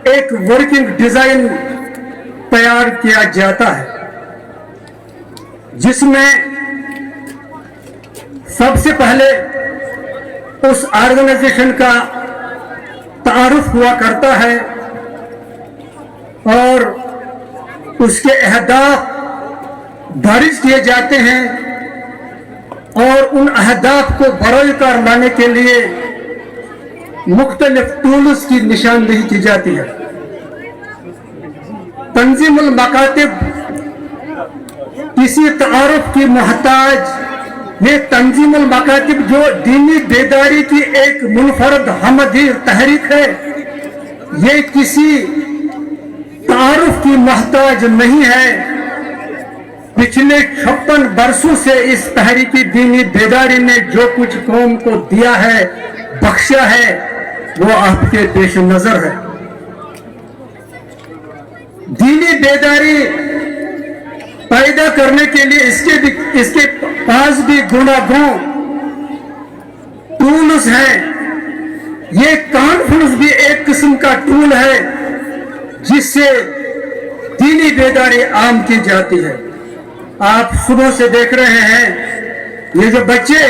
Speaker 9: एक वर्किंग डिजाइन तैयार किया जाता है, जिसमें सबसे पहले उस ऑर्गेनाइजेशन का तारुफ हुआ करता है और उसके अहदाफ दर्ज किए जाते हैं और उन अहदाफ को बरोए कर लाने के लिए मुख्तलिफ टूल्स की निशानदेही की जाती है। तंजीमुल मकातिब किसी तारुफ की मोहताज, ये तंजीमुल मकातिब जो दीनी बेदारी की एक मुनफरद हमदी तहरीक है, ये किसी तारुफ की मोहताज नहीं है। पिछले 56 बरसों से इस तहरीकी दीनी बेदारी ने जो कुछ कौम को दिया है, बख्शा है, वो आपके पेश नजर है। दीनी बेदारी पैदा करने के लिए इसके पास भी गुनागों टूल्स हैं। ये कॉन्फ्रेंस भी एक किस्म का टूल है जिससे दीनी बेदारी आम की जाती है। आप सुबह से देख रहे हैं, ये जो बच्चे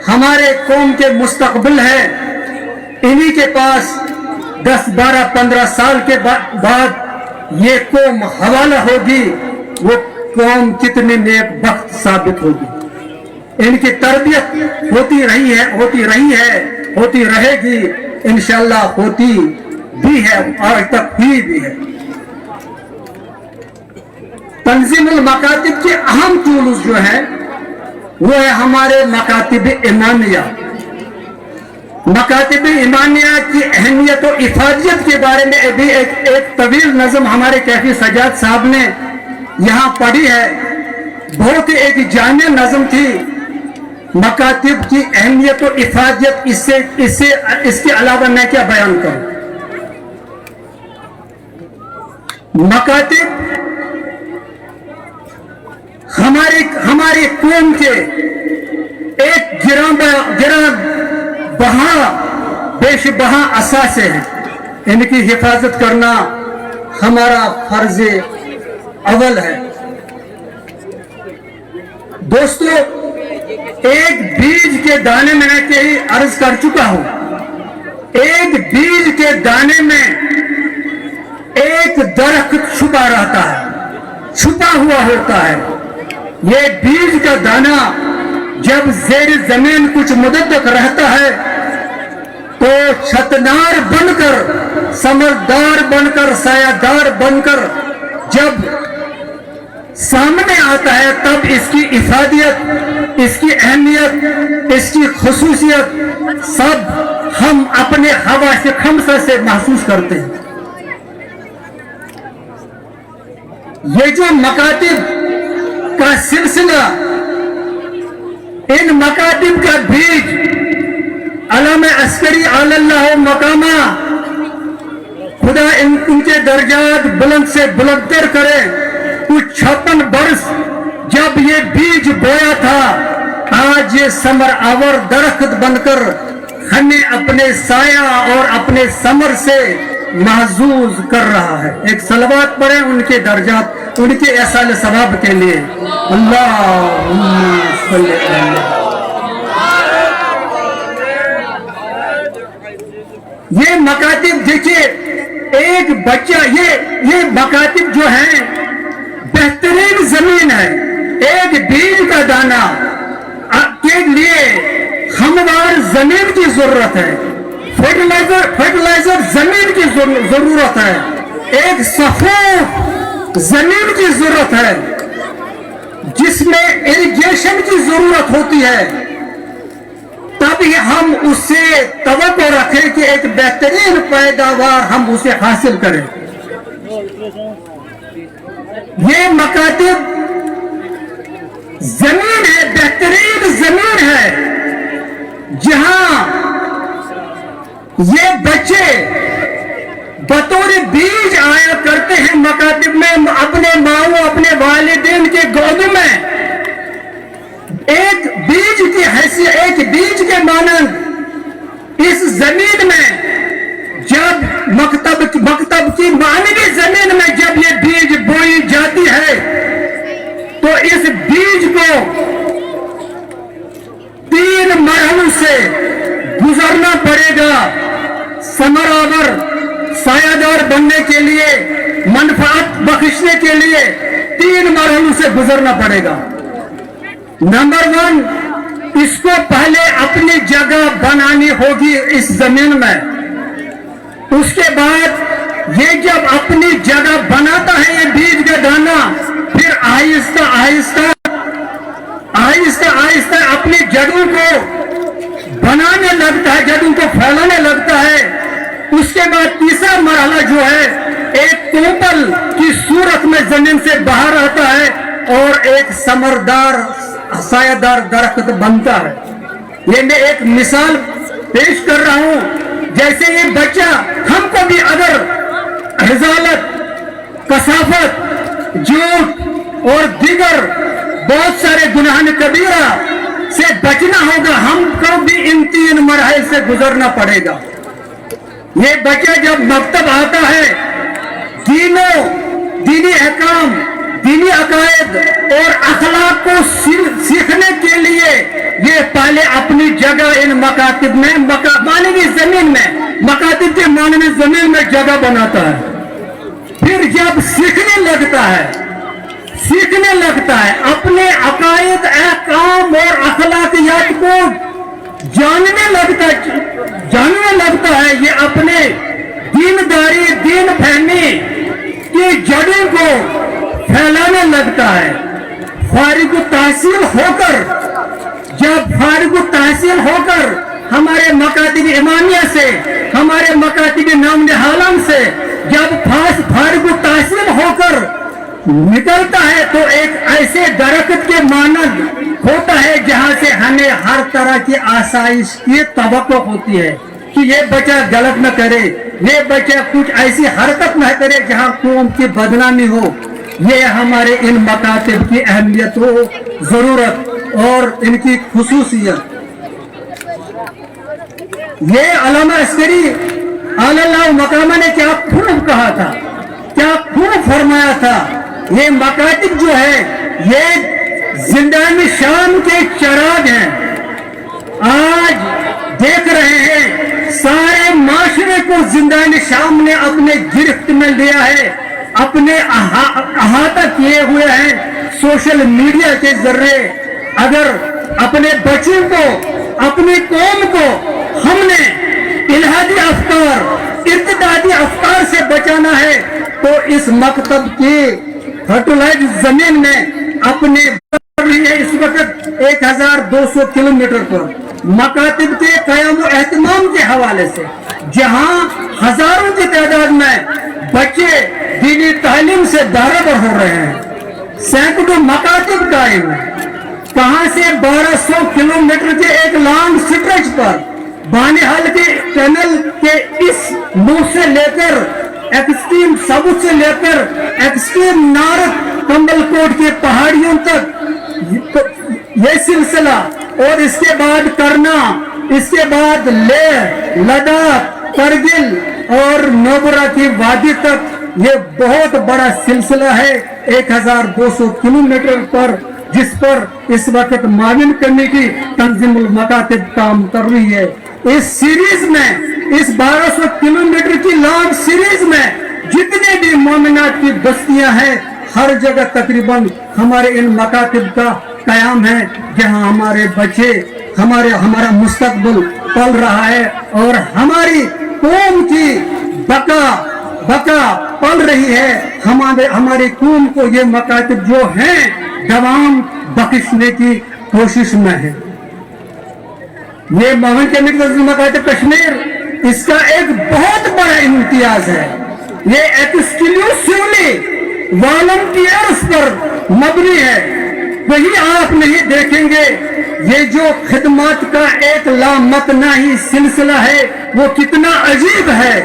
Speaker 9: हमारे कौम के मुस्तकबिल हैं, इन्हीं के पास 10, 12, 15 साल के बाद ये कौम हवाला होगी, वो कौम कितनी नेक बख्त साबित होगी। इनकी तरबियत होती रही है, होती रहेगी, इंशाअल्लाह होती भी है, आज तक हुई भी है। तंजीमुल मकातिब के अहम टूल्स जो है वो है हमारे मकातिब ईमानिया। मकातिब ईमानिया की अहमियत और इफादियत के बारे में भी एक तवील नज़म हमारे कैफी सजाद साहब ने यहाँ पढ़ी है। बहुत ही एक जाने नज़म थी। मकातिब की अहमियत और इफादियत, इसके अलावा मैं क्या बयान करूं। मकातिब हमारी कौम के एक गिरा बहा बेशबहा असासे हैं। इनकी हिफाजत करना हमारा फर्ज अव्वल है। दोस्तों, एक बीज के दाने में मैं कहीं अर्ज कर चुका हूं, एक बीज के दाने में एक दरख्त छुपा रहता है, छुपा हुआ होता है। ये बीज का दाना जब ज़ेर जमीन कुछ मुद्दत तक रहता है तो छतनार बनकर, समरदार बनकर, सायादार बनकर जब सामने आता है, तब इसकी इफादियत, इसकी अहमियत, इसकी खुसूसियत सब हम अपने हवा से खमसा से महसूस करते हैं। ये जो मकातिब का सिलसिला, इन मकातिब का बीज अल्लामा अस्करी अल्लाह मकामा, खुदा उनके दर्जात बुलंद से बुलंदतर करे। कुछ 56 बरस जब ये बीज बोया था, आज ये समर आवर दरख्त बनकर हमें अपने साया और अपने समर से महजूज कर रहा है। एक सलवात पढ़े उनके दर्जात, उनके एहसाल सवाब के लिए। अल्लाहुम्मा सल्ली अलैहि। ये मकातिब देखिए, एक बच्चा, ये मकातिब जो है बेहतरीन जमीन है। एक बीज का दाना के लिए हमवार जमीन की जरूरत है, फर्टिलाइजर जमीन की जरूरत है, एक सफेद जमीन की जरूरत है जिसमें इरिगेशन की जरूरत होती है। तभी हम उससे तवक्को रखें कि एक बेहतरीन पैदावार हम उसे हासिल करें। ये मकातिब जमीन है, बेहतरीन जमीन है, जहां ये बच्चे बतौर बीज आया करते हैं मकातिब में, अपने माओ अपने वालिदैन के गोद में। एक बीज की हैसियत, एक बीज के मानंद इस जमीन में जब मकतब की मानवी जमीन में जब ये बीज बोई जाती है, तो इस बीज को 3 मरहलों से गुजरना पड़ेगा। समरावर सायादार बनने के लिए, मनफात बख्शने के लिए 3 मरहलों से गुजरना पड़ेगा। नंबर 1, इसको पहले अपनी जगह बनानी होगी इस जमीन में। उसके बाद ये जब अपनी जगह बनाता है ये बीज का दाना, फिर आहिस्ता आहिस्ता अपनी जड़ों को बनाने लगता है, जड़ों को फैलाने लगता है। उसके बाद तीसरा मरहला जो है, एक कोपल की सूरत में जमीन से बाहर आता है और एक समरदार सायादार दरख्त बनता है। ये मैं एक मिसाल पेश कर रहा हूं। जैसे ये बच्चा, हमको भी अगर रिजालत, कसाफत, झूठ और दीगर बहुत सारे गुनाह कबीरा से बचना होगा, हमको भी इन 3 मरहले से गुजरना पड़ेगा। ये बच्चा जब मकतब आता है, दीनी अहकाम, दीनी अकायद और अखलाक को सीखने के लिए ये पहले अपनी जगह इन मकातिब में, मानवी जमीन में, मकातिब के मानवी जमीन में जगह बनाता है। फिर जब सीखने लगता है अपने अकायद, अहकाम और अखलाकियात को जानने लगता है, ये अपने दीनदारी, दीन फहमी की जड़ों को फैलाने लगता है। फारिग तहसील होकर हमारे मकातिब इमामिया से, हमारे मकातिब नाम हालम से जब फारिग तहसील होकर निकलता है, तो एक ऐसे दरख्त के मानद होता है जहां से हमें हर तरह की आसाइश की तवक्को होती है कि ये बच्चा गलत न करे, ये बच्चा कुछ ऐसी हरकत न करे जहां कौम की बदनामी हो। ये हमारे इन मकातिब की अहमियत हो, जरूरत और इनकी खुसूसियत। ये अल्लामा अस्करी अल्लाह मकामा ने क्या खूब कहा था, क्या खूब फरमाया था। ये मकातिब जो है ये जिंदानी शाम के चराग हैं। आज देख रहे हैं सारे माशरे को जिंदानी शाम ने अपने गिरफ्त में लिया है, अपने अहाता किए हुए हैं सोशल मीडिया के जरिए। अगर अपने बच्चों को, अपनी कौम को हमने इल्हादी अफकार, इर्तिदादी अफकार से बचाना है, तो इस मकतब की फर्टिलाइज जमीन में अपने इस वक्त 1200 किलोमीटर पर मकातिब के क़याम एहतमाम के हवाले से, जहां हजारों की तादाद में बच्चे दीनी तालीम से बराबर हो रहे हैं, सैकड़ों मकातिब कायम है। कहां से 1200 किलोमीटर के एक लॉन्ग स्ट्रेच पर बानिहाल के टनल के इस मुंह से लेकर एक्सट्रीम साउथ से लेकर एक्सट्रीम नॉर्थ कम्बलकोट के पहाड़ियों तक ये सिलसिला, और इसके बाद करना, इसके बाद लेह, लद्दाख, करगिल और नोबरा की वादी तक ये बहुत बड़ा सिलसिला है 1200 किलोमीटर पर, जिस पर इस वक्त माविन करने की तंजीमुल मकातिब काम कर रही है। इस सीरीज में, इस 1200 किलोमीटर की लॉन्ग सीरीज में जितने भी मोमिनात की बस्तियां हैं, हर जगह तकरीबन हमारे इन मकातिब का कयाम है, जहां हमारे बच्चे, हमारा मुस्तकबिल पल रहा है और हमारी कौम की बका पल रही है। हमारी कौम को ये मकातिब जो हैं दवाम बख्शने की कोशिश में है। ये मोहन केमिकल मकातिब कश्मीर, इसका एक बहुत बड़ा इम्तियाज है। ये एक्सक्लूसिवली वॉलंटियर्स पर मबनी है। वही आप नहीं देखेंगे, ये जो खिदमत का एक लामतनाही सिलसिला है वो कितना अजीब है।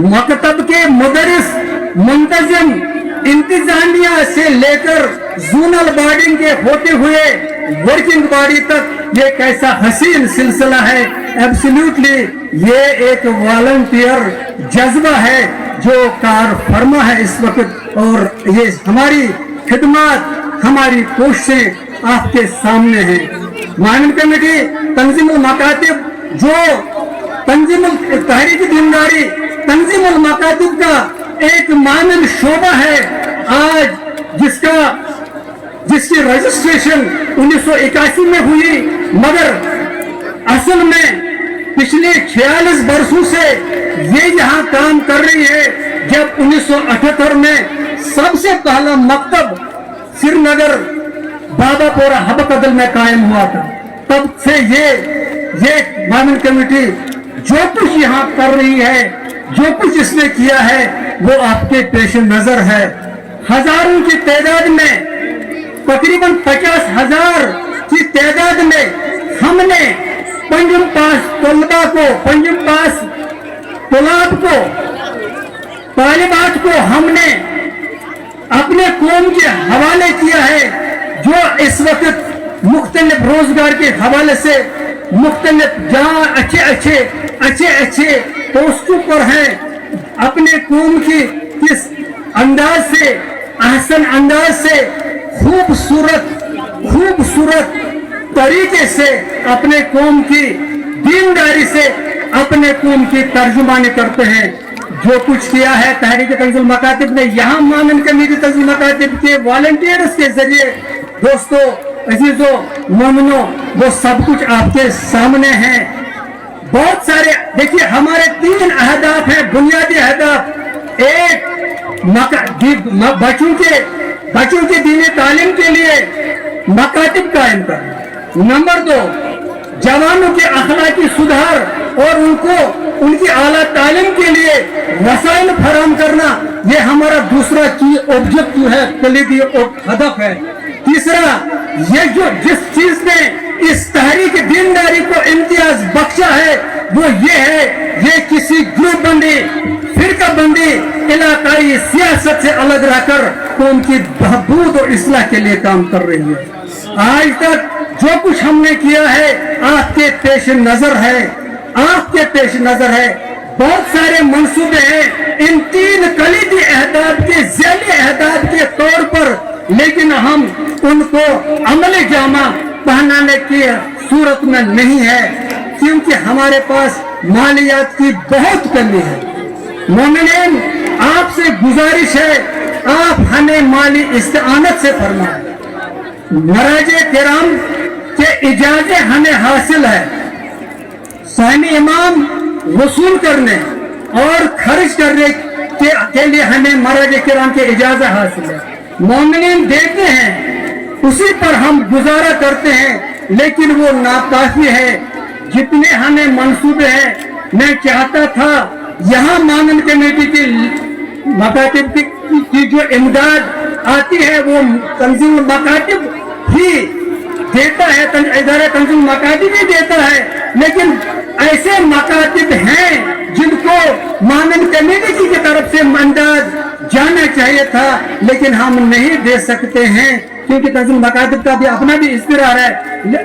Speaker 9: मकतब के मुदरिस, मुंतजिम, इंतजामिया से लेकर जोनल बॉडी के होते हुए वर्किंग बॉडी तक ये कैसा हसीन सिलसिला है। एब्सोल्युटली ये एक वॉलंटियर जज्बा है जो कार फरमा है इस वक्त, और ये हमारी खिदमत, हमारी कोशिशें आपके सामने हैं। मानन कमेटी तंजीमुल मकातिब, जो तंजीमुल तहरीक दीनदारी तंजीमुल मकातिब का एक मानन शोबा है आज, जिसकी रजिस्ट्रेशन 1981 में हुई, मगर असल में पिछले 46 वर्षों से ये यहाँ काम कर रही है। जब 1978 में सबसे पहला मकतब श्रीनगर बाबापोरा हबकदल में कायम हुआ था, तब से ये मानन कमेटी जो कुछ यहाँ कर रही है, जो कुछ इसने किया है, वो आपके पेश नजर है। हजारों की तादाद में, तकरीबन 50,000 की तादाद में हमने पंजुम पास तलबा को, पंजुम पास तलाब को, तालिबात को हमने अपने कौम के हवाले किया है, जो इस वक्त मुख्तलिफ रोजगार के हवाले से मुख्तलिफ जहाँ अच्छे पोस्टों पर हैं, अपने कौम की किस अंदाज से, अहसन अंदाज से, खूबसूरत तरीके से अपने कौम की दीनदारी से अपने कौम की तर्जुमानी करते हैं। जो कुछ किया है तहरीक तंजीमुल मकातिब ने यहाँ मानन कमेटी तंजीमुल मकातिब के वॉलंटियर्स के जरिए, दोस्तों, अजीजों, मोमिनों, वो सब कुछ आपके सामने है। बहुत सारे, देखिए, हमारे 3 अहदाफ हैं, बुनियादी अहदाफ। एक, बच्चों के दीनी तालीम के लिए मकातिब कायम करना। नंबर 2, जवानों के अखलाकी सुधार और उनकी आला तालीम के लिए वसाइल फराहम करना, ये हमारा दूसरा की ऑब्जेक्टिव है, कलीदी हदफ है। तीसरा, ये जो जिस चीज ने इस तहरीक दीनदारी को इम्तियाज बख्शा है वो ये है, ये किसी ग्रुप बंदी, फिरका बंदी, इलाकाई सियासत से अलग रहकर कौम की बहबूद और इस्लाह के लिए काम कर रही है। आज तक जो कुछ हमने किया है आपके पेश नजर है, आपके पेश नजर है। बहुत सारे मंसूबे हैं इन 3 कलीदी अहदाफ के ज़ैली अहदाफ के तौर पर, लेकिन हम उनको अमली जामा पहनाने की सूरत में नहीं है, क्योंकि हमारे पास मालियात की बहुत कमी है। मोमिनीन, आपसे गुजारिश है, आप हमें माली इस्तानत से फरमाएं। मराजे किराम के इजाजत हमें हासिल है, साहिब इमाम वसूल करने और खर्च करने के लिए हमें मराजे किराम के इजाजत हासिल है। मोमिनीन देते हैं, उसी पर हम गुजारा करते हैं, लेकिन वो नाकाफी है। जितने हमें मंसूबे हैं, मैं चाहता था यहाँ मानन कमेटी की मकातिब की जो इमदाद आती है वो तंजीम मकातिब ही देता है, इदारा तंजीम मकातिब ही देता है। लेकिन ऐसे मकातिब हैं जिनको मानन कमेटी की तरफ से इमदाद जाना चाहिए था, लेकिन हम नहीं दे सकते हैं क्योंकि तंजीम मकातिब का भी अपना भी इस्तिरार है।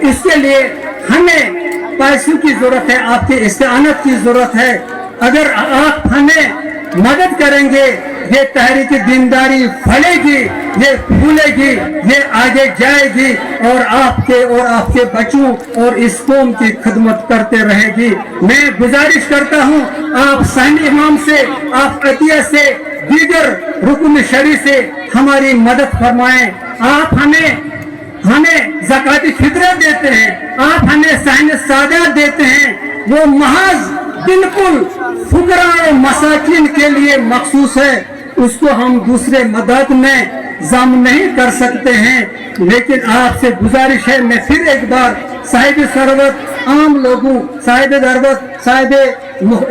Speaker 9: इसके लिए हमें पैसों की जरूरत है, आपकी इस्तेआनत की जरूरत है। अगर आप हमें मदद करेंगे, ये तहरीक दीनदारी फलेगी, ये फूलेगी, ये आगे जाएगी और आपके बच्चों और इस कौम की खिदमत करते रहेगी। मैं गुजारिश करता हूँ आप सानी इमाम से, आप अतिया से, दीगर रुकन शरी से हमारी मदद फरमाएं। आप हमें ज़कात फितरा देते हैं, आप हमें सहन सादात देते हैं, वो महज बिल्कुल फुकरा और मसाकिन के लिए मखसूस है, उसको हम दूसरे मदद में जम नहीं कर सकते हैं। लेकिन आपसे गुजारिश है, मैं फिर एक बार साहिब सरवत आम लोगों, साहिब दरवत, साहिब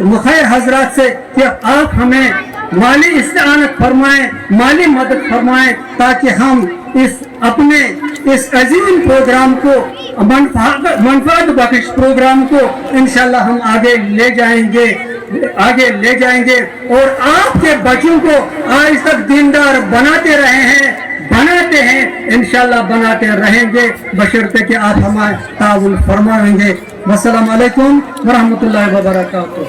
Speaker 9: मुखैर हजरात से कि आप हमें माली इस्तेआनत फरमाएं, माली मदद फरमाएं, ताकि हम इस अजीम प्रोग्राम को मनफात बख्श प्रोग्राम को इंशाल्लाह हम आगे ले जाएंगे और आपके बच्चों को आज तक दीनदार बनाते हैं, इंशाल्लाह बनाते रहेंगे, बशर्ते कि आप हमारे ताउन फरमाएंगे। वस्सलाम अलैकुम वरहमतुल्लाहि वबरकातुहू।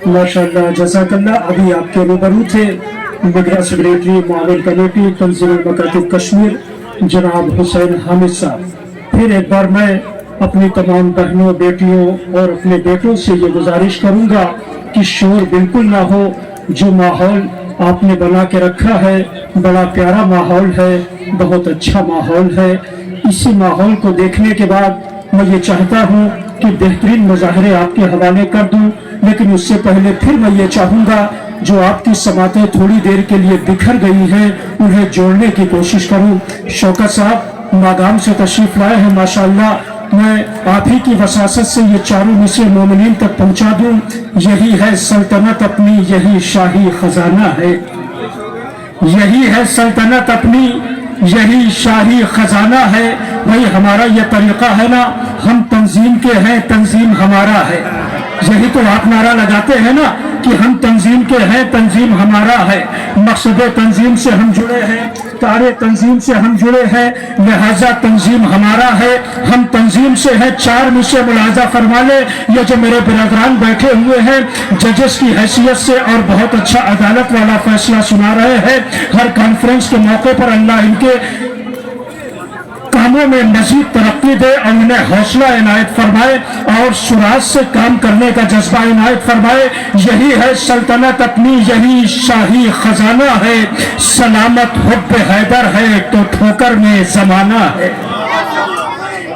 Speaker 4: माशाअल्लाह जज़ाकल्लाह। अभी आपके रूबरू थे निगरान सेक्रेटरी मुआविन कमेटी तंजीम मकातिब कश्मीर जनाब हुसैन हामिद साहब। फिर एक बार मैं अपनी तमाम बहनों, बेटियों और अपने बेटों से ये गुजारिश करूंगा कि शोर बिल्कुल ना हो। जो माहौल आपने बना के रखा है बड़ा प्यारा माहौल है, बहुत अच्छा माहौल है। इसी माहौल को देखने के बाद मैं ये चाहता हूँ कि बेहतरीन मुजाहरे आपके हवाले कर दूं, लेकिन उससे पहले फिर मैं ये चाहूँगा जो आपकी समातें थोड़ी देर के लिए बिखर गई हैं उन्हें जोड़ने की कोशिश करूँ। शौकत साहब मागाम से तशरीफ लाए हैं, माशाअल्लाह। मैं आप ही की वसासत से ये चारों मिसरे मोमिनीन तक पहुँचा दूँ। यही है सल्तनत अपनी, यही शाही खजाना है, यही है सल्तनत अपनी, यही शाही खजाना है। भाई हमारा ये तरीका है ना, हम तंजीम के हैं, तंजीम हमारा है। यही तो आप नारा लगाते हैं ना कि हम तंजीम के हैं, तंजीम हमारा है। मकसद तंजीम से हम जुड़े हैं, तारे तंजीम से हम जुड़े हैं, लिहाजा तंजीम हमारा है, हम तंजीम से हैं। चार मिसरे मुलाजा फरमा ले, ये जो मेरे बिरादरान बैठे हुए हैं जजेस की हैसियत से और बहुत अच्छा अदालत वाला फैसला सुना रहे हैं। हर कॉन्फ्रेंस के मौके पर अल्लाह इनके कामों में मजीद तरक्की दे और उन्हें हौसला इनायत फरमाए और सुराज से काम करने का जज्बा इनायत फरमाए। यही है सल्तनत अपनी, यही शाही खजाना है। सलामत हुब्ब हैदर है तो ठोकर में जमाना है।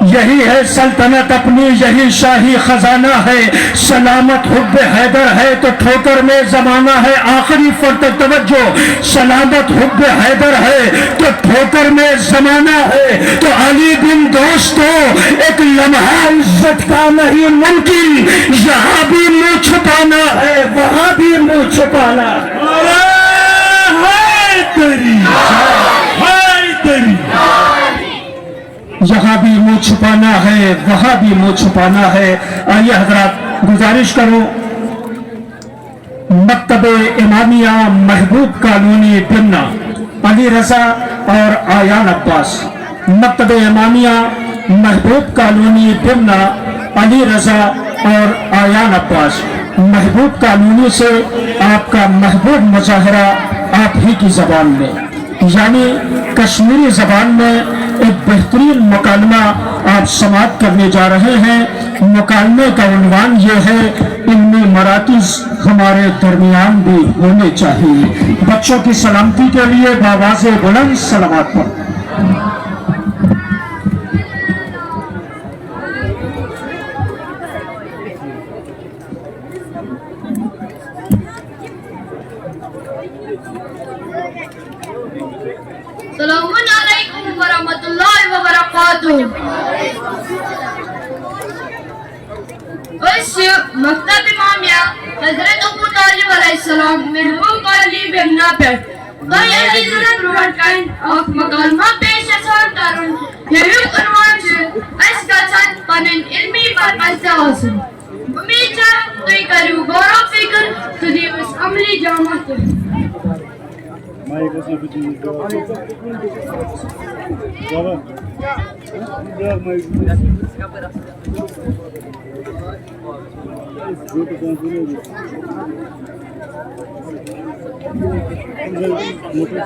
Speaker 4: यही है सल्तनत अपनी, यही शाही खजाना है। सलामत हुब्ब हैदर है तो ठोकर में जमाना है। आखिरी फर्क तवज्जो, सलामत हुब्ब हैदर है तो ठोकर में जमाना है। तो अली बिन दोस्तों एक लम्हा इज्जत का नहीं मुमकिन, यहाँ भी मुंह छुपाना है, वहां भी मुंह छुपाना है। यहाँ भी मुंह छुपाना है, वहां भी मुंह छुपाना है। आइए हजरात गुजारिश करो, मकतबे इमामिया महबूब कॉलोनी बिमना, अली रजा और आयान अब्बास। मकतबे इमामिया महबूब कॉलोनी बिमना, अली रजा और आयान अब्बास। महबूब कॉलोनी से आपका महबूब मुजाहरा आप ही की जबान में। यानी कश्मीरी ज़बान में एक बेहतरीन मुकालमा आप समाप्त करने जा रहे हैं। मुकालमे का उन्वान ये है, इल्मी मराकिज़ हमारे दरमियान भी होने चाहिए। बच्चों की सलामती के लिए बावाज़े बुलंद सलावत पर।
Speaker 3: Assalamun alaikum warahmatullahi wabarakatuh. Us Maktab Imamia Hazrat Abu Talib alayhi salam mirhu qali bimna pe to ye izrat provide kind of makalma pesh asan tarun yehu unwan se askatan panin ilmi barpasta asun umecha toi karu gaurav fikr tudi us amli jamat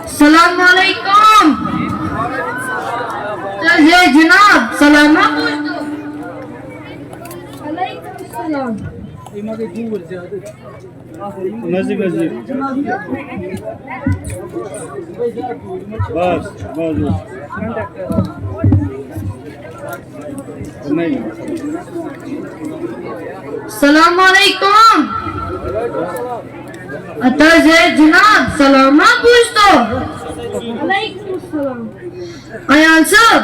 Speaker 3: Assalamualaikum. Saya Junab, salama पूछ दो। Waalaikumsalam. Assalamualaikum. Atas Junab, salama पूछ दो। Waalaikumsalam. Ayan sab,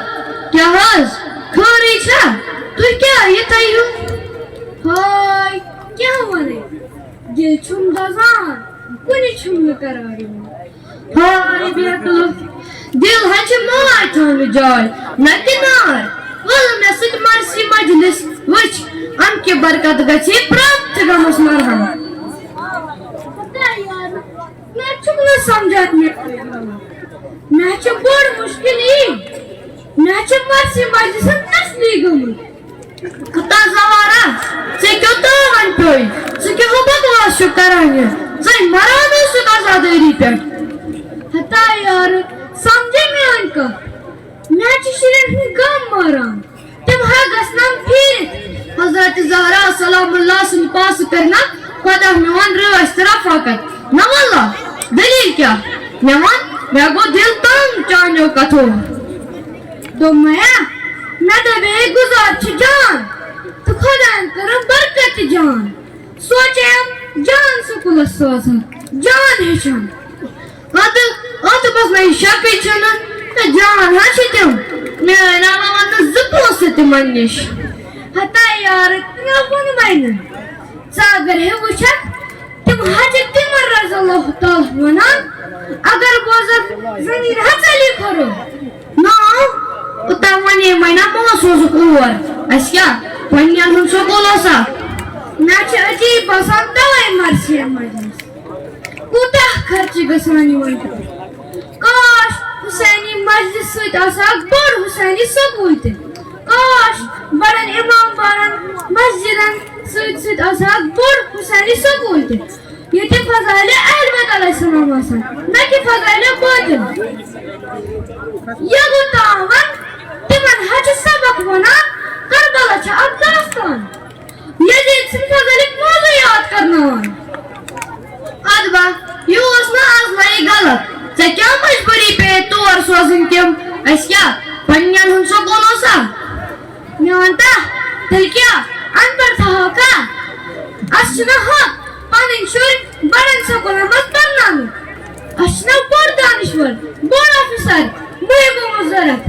Speaker 3: क्या हाल? खरी छा? तू क्या ये तायू? हाय, क्या हुआ रे? ये छुम दज़ान, कुनी छुम न करारी हूँ। हाय बेकलो, दिल हंच मार थाने जाए, न किनार। वाला मैं सिक मारसी मजलिस, वच हम के बरकत गची प्राप्त गमस मरहम। पता है यार, मैं छुम न समझात में मैं छुम बड़ मुश्किल ही, मैं छुम मारसी मजलिस असली गमस। कता ज़वारा, से क्यों तो वन पोई, से क्यों हो बकवास शो करांगे, से मराने से आज़ादी पे। हता यार, समझे में उनका, मैं चिशिरन ही गम मारा, तुम हाँ गस्नाम फिर, हज़रत ज़हरा सलामुल्लाह से पास करना, खुदा नवान रवाज तरफ आकर, नवाला, दलील क्या, नवान, मैं को दिल तंग चांजो कथो, तो मैं तो बेगुजार जान तो खुदा करो बरकत जान सोचे हम जान सुकुल सोचा जान है जान आत बस नहीं शापी चना तो जान हाशी तुम मेरा नाम आना ज़ुबों से तुमनिश हता यार क्या कौन मायने सागर है वो शक तुम हाजिर तिमर रज़ल्लाह ताला वना अगर बोझ ज़मीन हज़ली करो ना Utamanya main apa nggak susu keluar? Asia, panjang susu kolosa. Naca aja pasang tahu emarsi emarsi. Kudah kerja kesana wanita. Kash, Husaini majlis suit asa akbar Husaini sabuite. Kash, baran imam baran masjidan suit asa akbar Husaini sabuite. Yeti fazale Ahmad aleyhisselam asa. Naki fazale batil. Ya gutawan. Timan hacı sabak bana Karbala cha Afghanistan Yazid sin fazalik mawzu yaad karna var Adba yu asna azmai galat Se kya majburi pe tuar sozin kim Asya panyan hun so konosa Nyanta Tilkya anbar thaha ka Asna haq panin shur baran sa konamat karnami Asna bor danishwar bor officer muhimu muzarat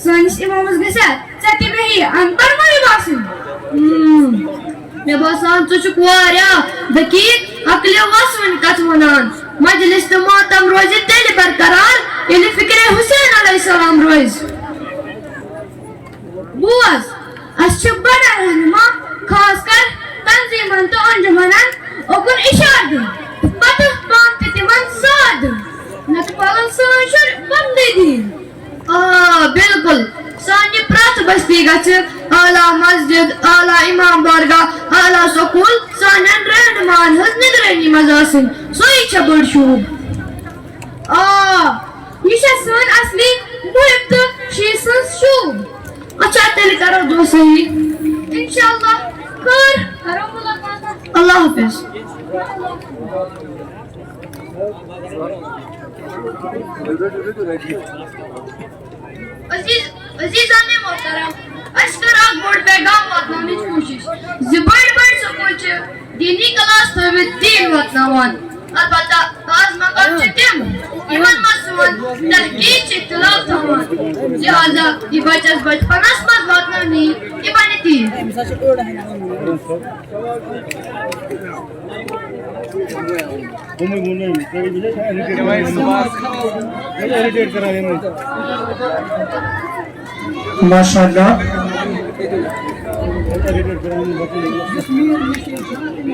Speaker 3: Sanis imamız güzel. Zaten behi antar mı basın? Ne basan çocuk var ya. Dakik akli vasfın katmanan. Mecliste matam rozi deli berkarar. Eli fikri Hüseyin aleyhisselam roz. Buaz. Aşçı bana rahnuma. Khaskar tanziman to anjumanan. Okun işardı. Batıh ban titiman saadı. Nakpalan savaşır bandedi. बिल्कुल सानी प्रात बस्ती गच आला मस्जिद आला इमाम बारगाह आला स्कूल सानन रहनुमान हज निदरनी मजासिन सोई छबड़ शूब یہ سن اصلی محب تو شی سن شوب. اچھا تیل کرو دو صحیح انشاءاللہ کرو ملاقات. اللہ حافظ. عزیزان محترم اشکر اک بوڑ پیغام واتنامچ کوشش بڑ سکول دینی کلاس تھوت دین واتناوان. البتہ بعض مقام تم یمن مزون تحقیق اختلاف تھوان لہذا یہ بچس بچپنس مز واتنانی یہ بنی تین.
Speaker 4: ماشاءاللہ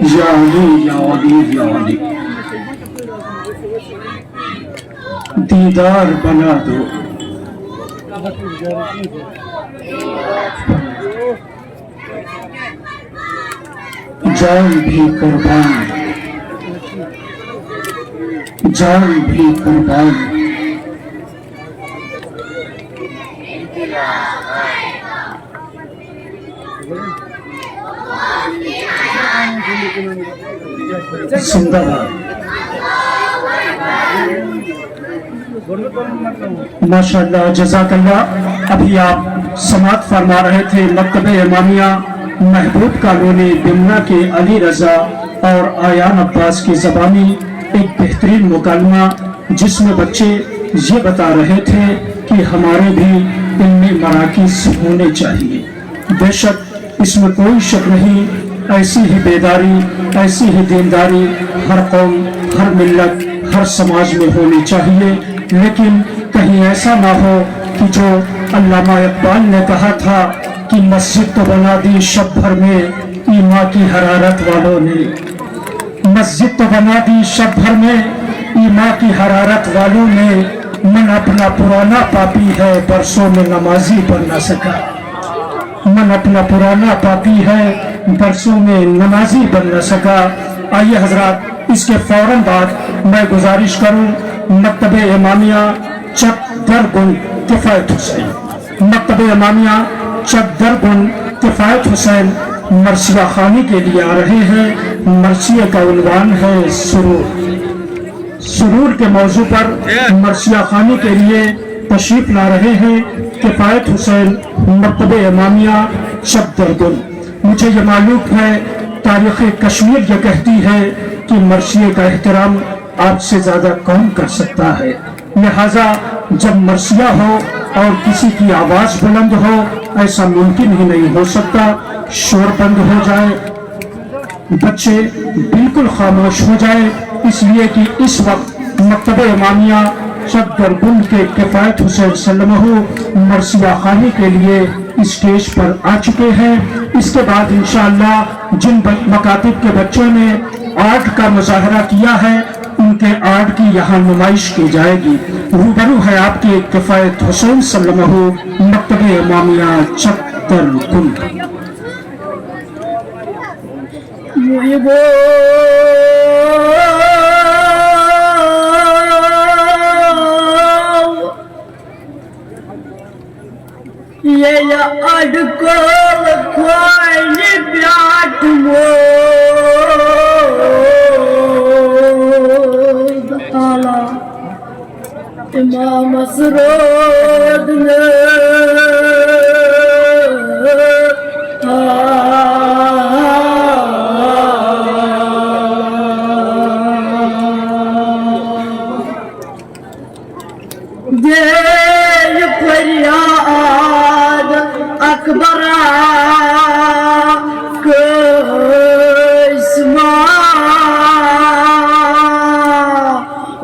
Speaker 4: یا علی یا علی یا علی دیدار بنا دو. جان بھی قربان جان بھی قربان. زندہ باد. ماشاءاللہ جزاک اللہ. ابھی آپ سماعت فرما رہے تھے مکتبہ امامیہ محبوب کالونی بمنا کے علی رضا اور آیان عباس کی زبانی ایک بہترین مکالمہ جس میں بچے یہ بتا رہے تھے کہ ہمارے بھی علمی مراکز ہونے چاہیے. بے شک اس میں کوئی شک نہیں، ایسی ہی بیداری ایسی ہی دینداری ہر قوم ہر ملت ہر سماج میں ہونی چاہیے. لیکن کہیں ایسا نہ ہو کہ جو علامہ اقبال نے کہا تھا کہ مسجد تو بنا دی شب بھر میں ایمان کی حرارت والوں نے. مسجد تو بنا دی شب بھر میں ایمان کی حرارت والوں نے. من اپنا پرانا پاپی ہے برسوں میں نمازی بن نہ سکا. من اپنا پرانا پاپی ہے برسوں میں نمازی بن نہ سکا. آئیے حضرات اس کے فوراً بعد میں گزارش کروں مکتبہ امامیہ چک درگن کفایت حسین. مکتبہ امامیہ چک درگن کفایت حسین مرثیہ خوانی کے لیے آ رہے ہیں. مرثیہ کا عنوان ہے سرور. سرور کے موضوع پر مرثیہ خوانی کے لیے تشریف لا رہے ہیں کفایت حسین مکتبہ امامیہ چک درگن. مجھے یہ معلوم ہے تاریخ کشمیر یہ کہتی ہے کہ مرثیے کا احترام آپ سے زیادہ کون کر سکتا ہے. لہٰذا جب مرثیہ ہو اور کسی کی آواز بلند ہو ایسا ممکن ہی نہیں ہو سکتا. شور بند ہو جائے، بچے بالکل خاموش ہو جائے، اس لیے کہ اس وقت مکتبہ امامیہ چک درگن کے کفایت حسین سلمہ مرثیہ خوانی کے لیے اسٹیج پر آ چکے ہیں. اس کے بعد انشاءاللہ جن مکاتب کے بچوں نے آرٹ کا مظاہرہ کیا ہے ان کے آرٹ کی یہاں نمائش کی جائے گی. روبرو ہے آپ کے کفایت حسین سلمہ مکتبہ امامیہ چک درگن.
Speaker 2: یہ اڈکول کھوائنی پیاٹ مود آلہ امام مسرود نے یہ فریاد اکبرہ قسمہ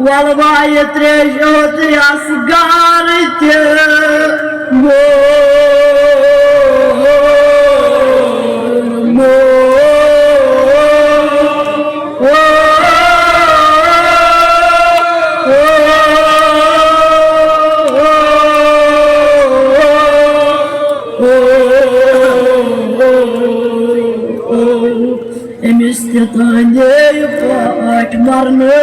Speaker 2: والوائے تریشو تریاس گارتے امستطانے پاٹ مرنے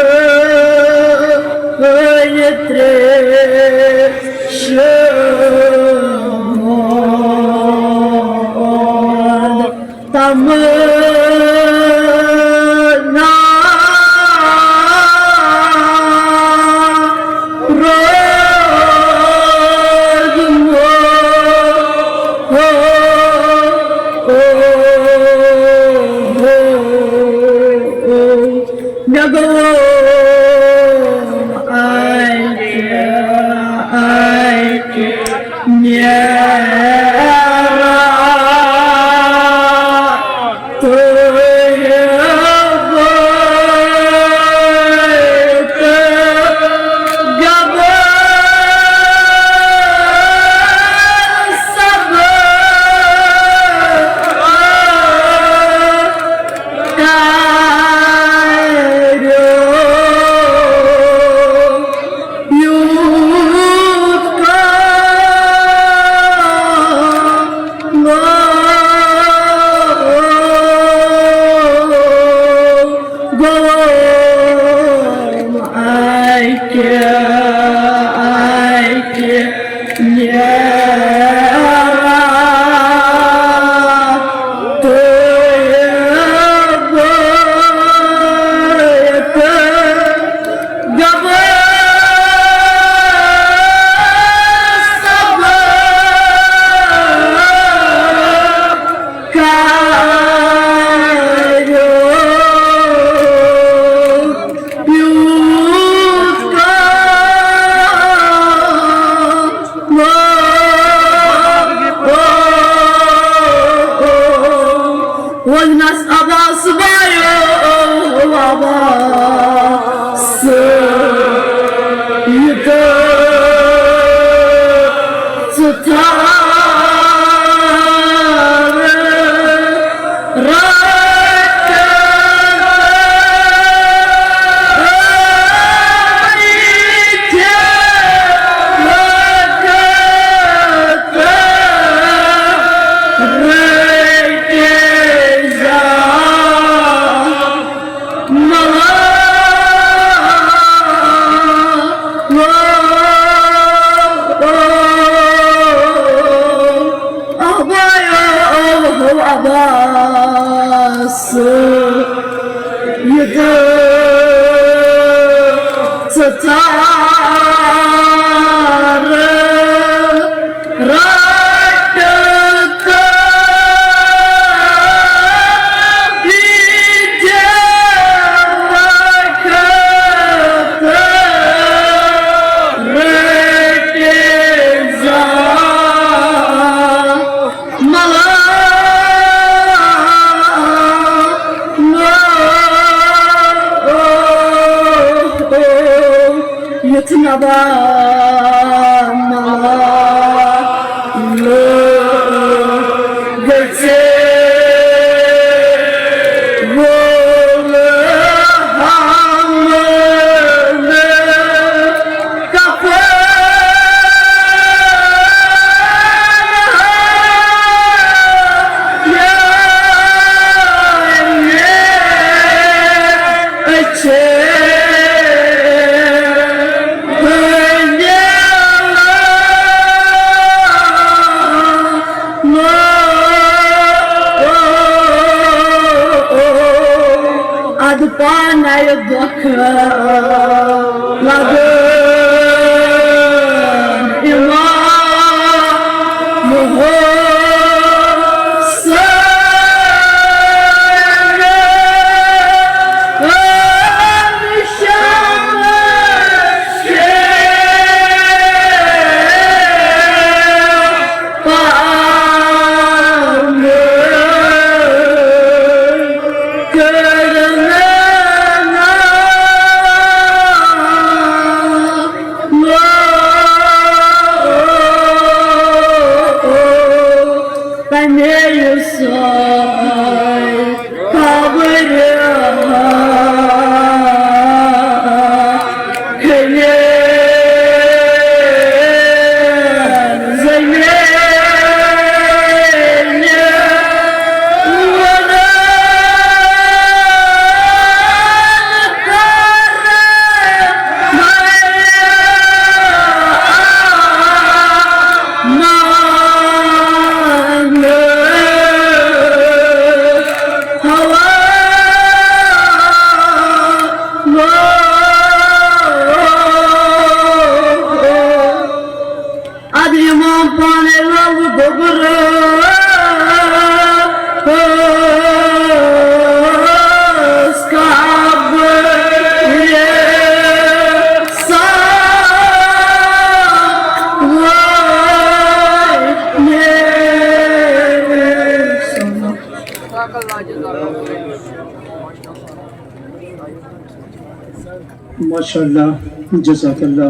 Speaker 4: माशाअल्लाह जज़ाकल्लाह।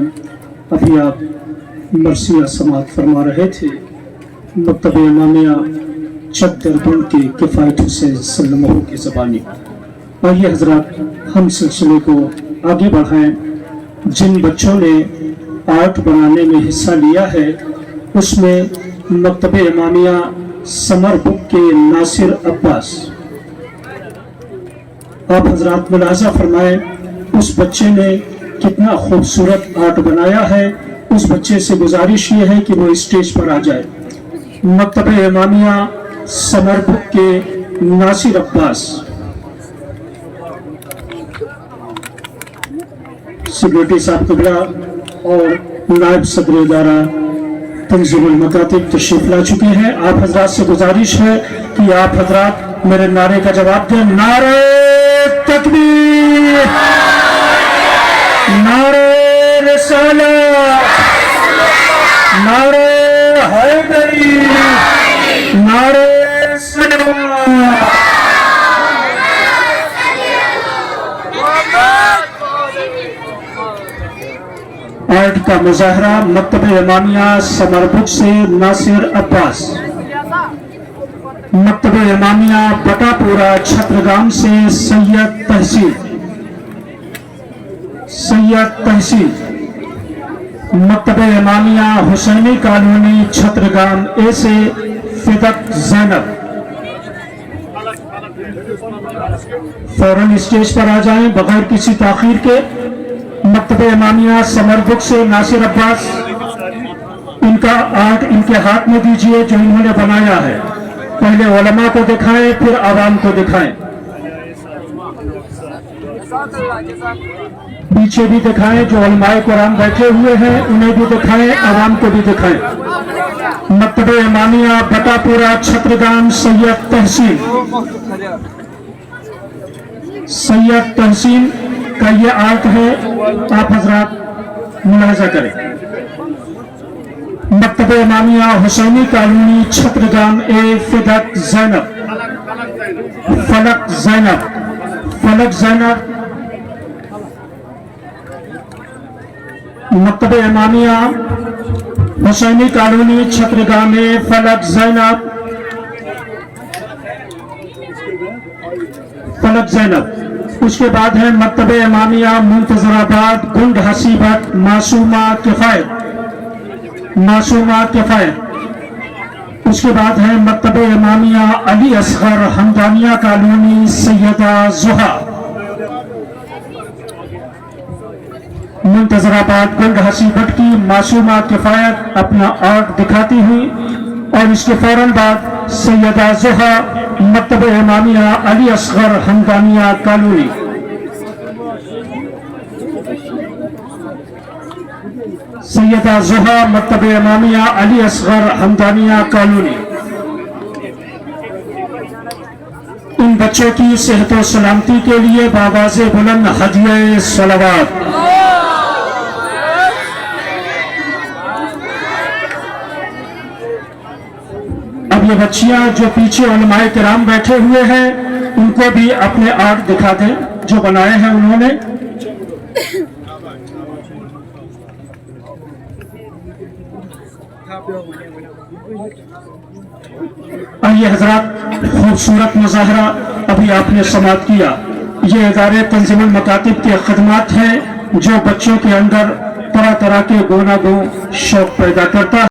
Speaker 4: अभी आप मरसिया समात फरमा रहे थे मकतब इमामिया चद्दरबंद के किफ़ायत हुसैन सल्लल्लाहु की ज़बानी। आइए हजरात हम सिलसिले को आगे बढ़ाएं। जिन बच्चों ने आर्ट बनाने में हिस्सा लिया है उसमें मकतब इमामिया समर बुक के नासिर अब्बास। आप हजरात मुलाजा फरमाएं उस बच्चे ने कितना खूबसूरत आर्ट बनाया है। उस बच्चे से गुजारिश ये है कि वो स्टेज पर आ जाए। मकतब इमामिया समर बुक के नासिर अब्बास। सेक्रेटरी साहब कबला और नायब सदर इदारा तंजीमुल मकातिब तशरीफ ला चुके हैं। आप हजरात से गुजारिश है कि आप हजरात मेरे नारे का जवाब दें। नारे तकबीर, नारे रिसालत, नारे हैदरी, नारे सलावत। आर्ट का मुजाहरा मकतब इमामिया समर बुक से नासिर अब्बास। मकतब इमामिया बटापुरा छत्रगाम से सैयद तहसील। मकतब इमामिया हुसैनी कॉलोनी छत्रगाम ए से फिदक ज़ैनब। फौरन स्टेज पर आ जाएं बगैर किसी ताखीर के। मकतब इमामिया समर बुक से नासिर अब्बास, इनका आर्ट इनके हाथ में दीजिए जो इन्होंने बनाया है। पहले उलमा को दिखाएं फिर आवाम को दिखाएं। पीछे भी दिखाएं जो उलमाए कुरान बैठे हुए हैं उन्हें भी दिखाएं, आवाम को भी दिखाएं। मकतब इमामिया बटापुरा छत्रगाम सैयद तहसील का ये आर्ट है। आप हजरात मुलाजा करें। मकतब इमामिया हुसैनी कॉलोनी छत्रगाम ए फिदक ज़ैनब, फलक ज़ैनब। मकतब इमामिया हुसैनी कॉलोनी छत्रगाम ए फलक ज़ैनब। उसके बाद है मकतब इमामिया मुंतजराबाद गुंड हसीबत मासूमा किफायत। उसके बाद है मकतब इमामिया अली असगर हमदानिया कॉलोनी सैयदा जुहा। मुंतजराबाद गुंड हसीबत की मासूमा किफायत अपना आर्ट दिखाती हुई और इसके फौरन बाद सैयदा जुहा मकतब इमामिया अली असगर हमदानिया कॉलोनी। सैयदा जुहा मकतब इमामिया अली असगर हमदानिया कॉलोनी। इन बच्चों की सेहत और सलामती के लिए बाबाज़े बुलंद हदिया सलावत। अब ये बच्चियां जो पीछे उलमाए किराम बैठे हुए हैं उनको भी अपने आर्ट दिखा दें जो बनाए हैं उन्होंने। आइए हजरात खूबसूरत मुजाहरा अभी आपने समाप्त किया। ये इदारे तंजीमुल मकातिब के खदमात हैं जो बच्चों के अंदर तरह तरह के गुनागो शौक पैदा करता है।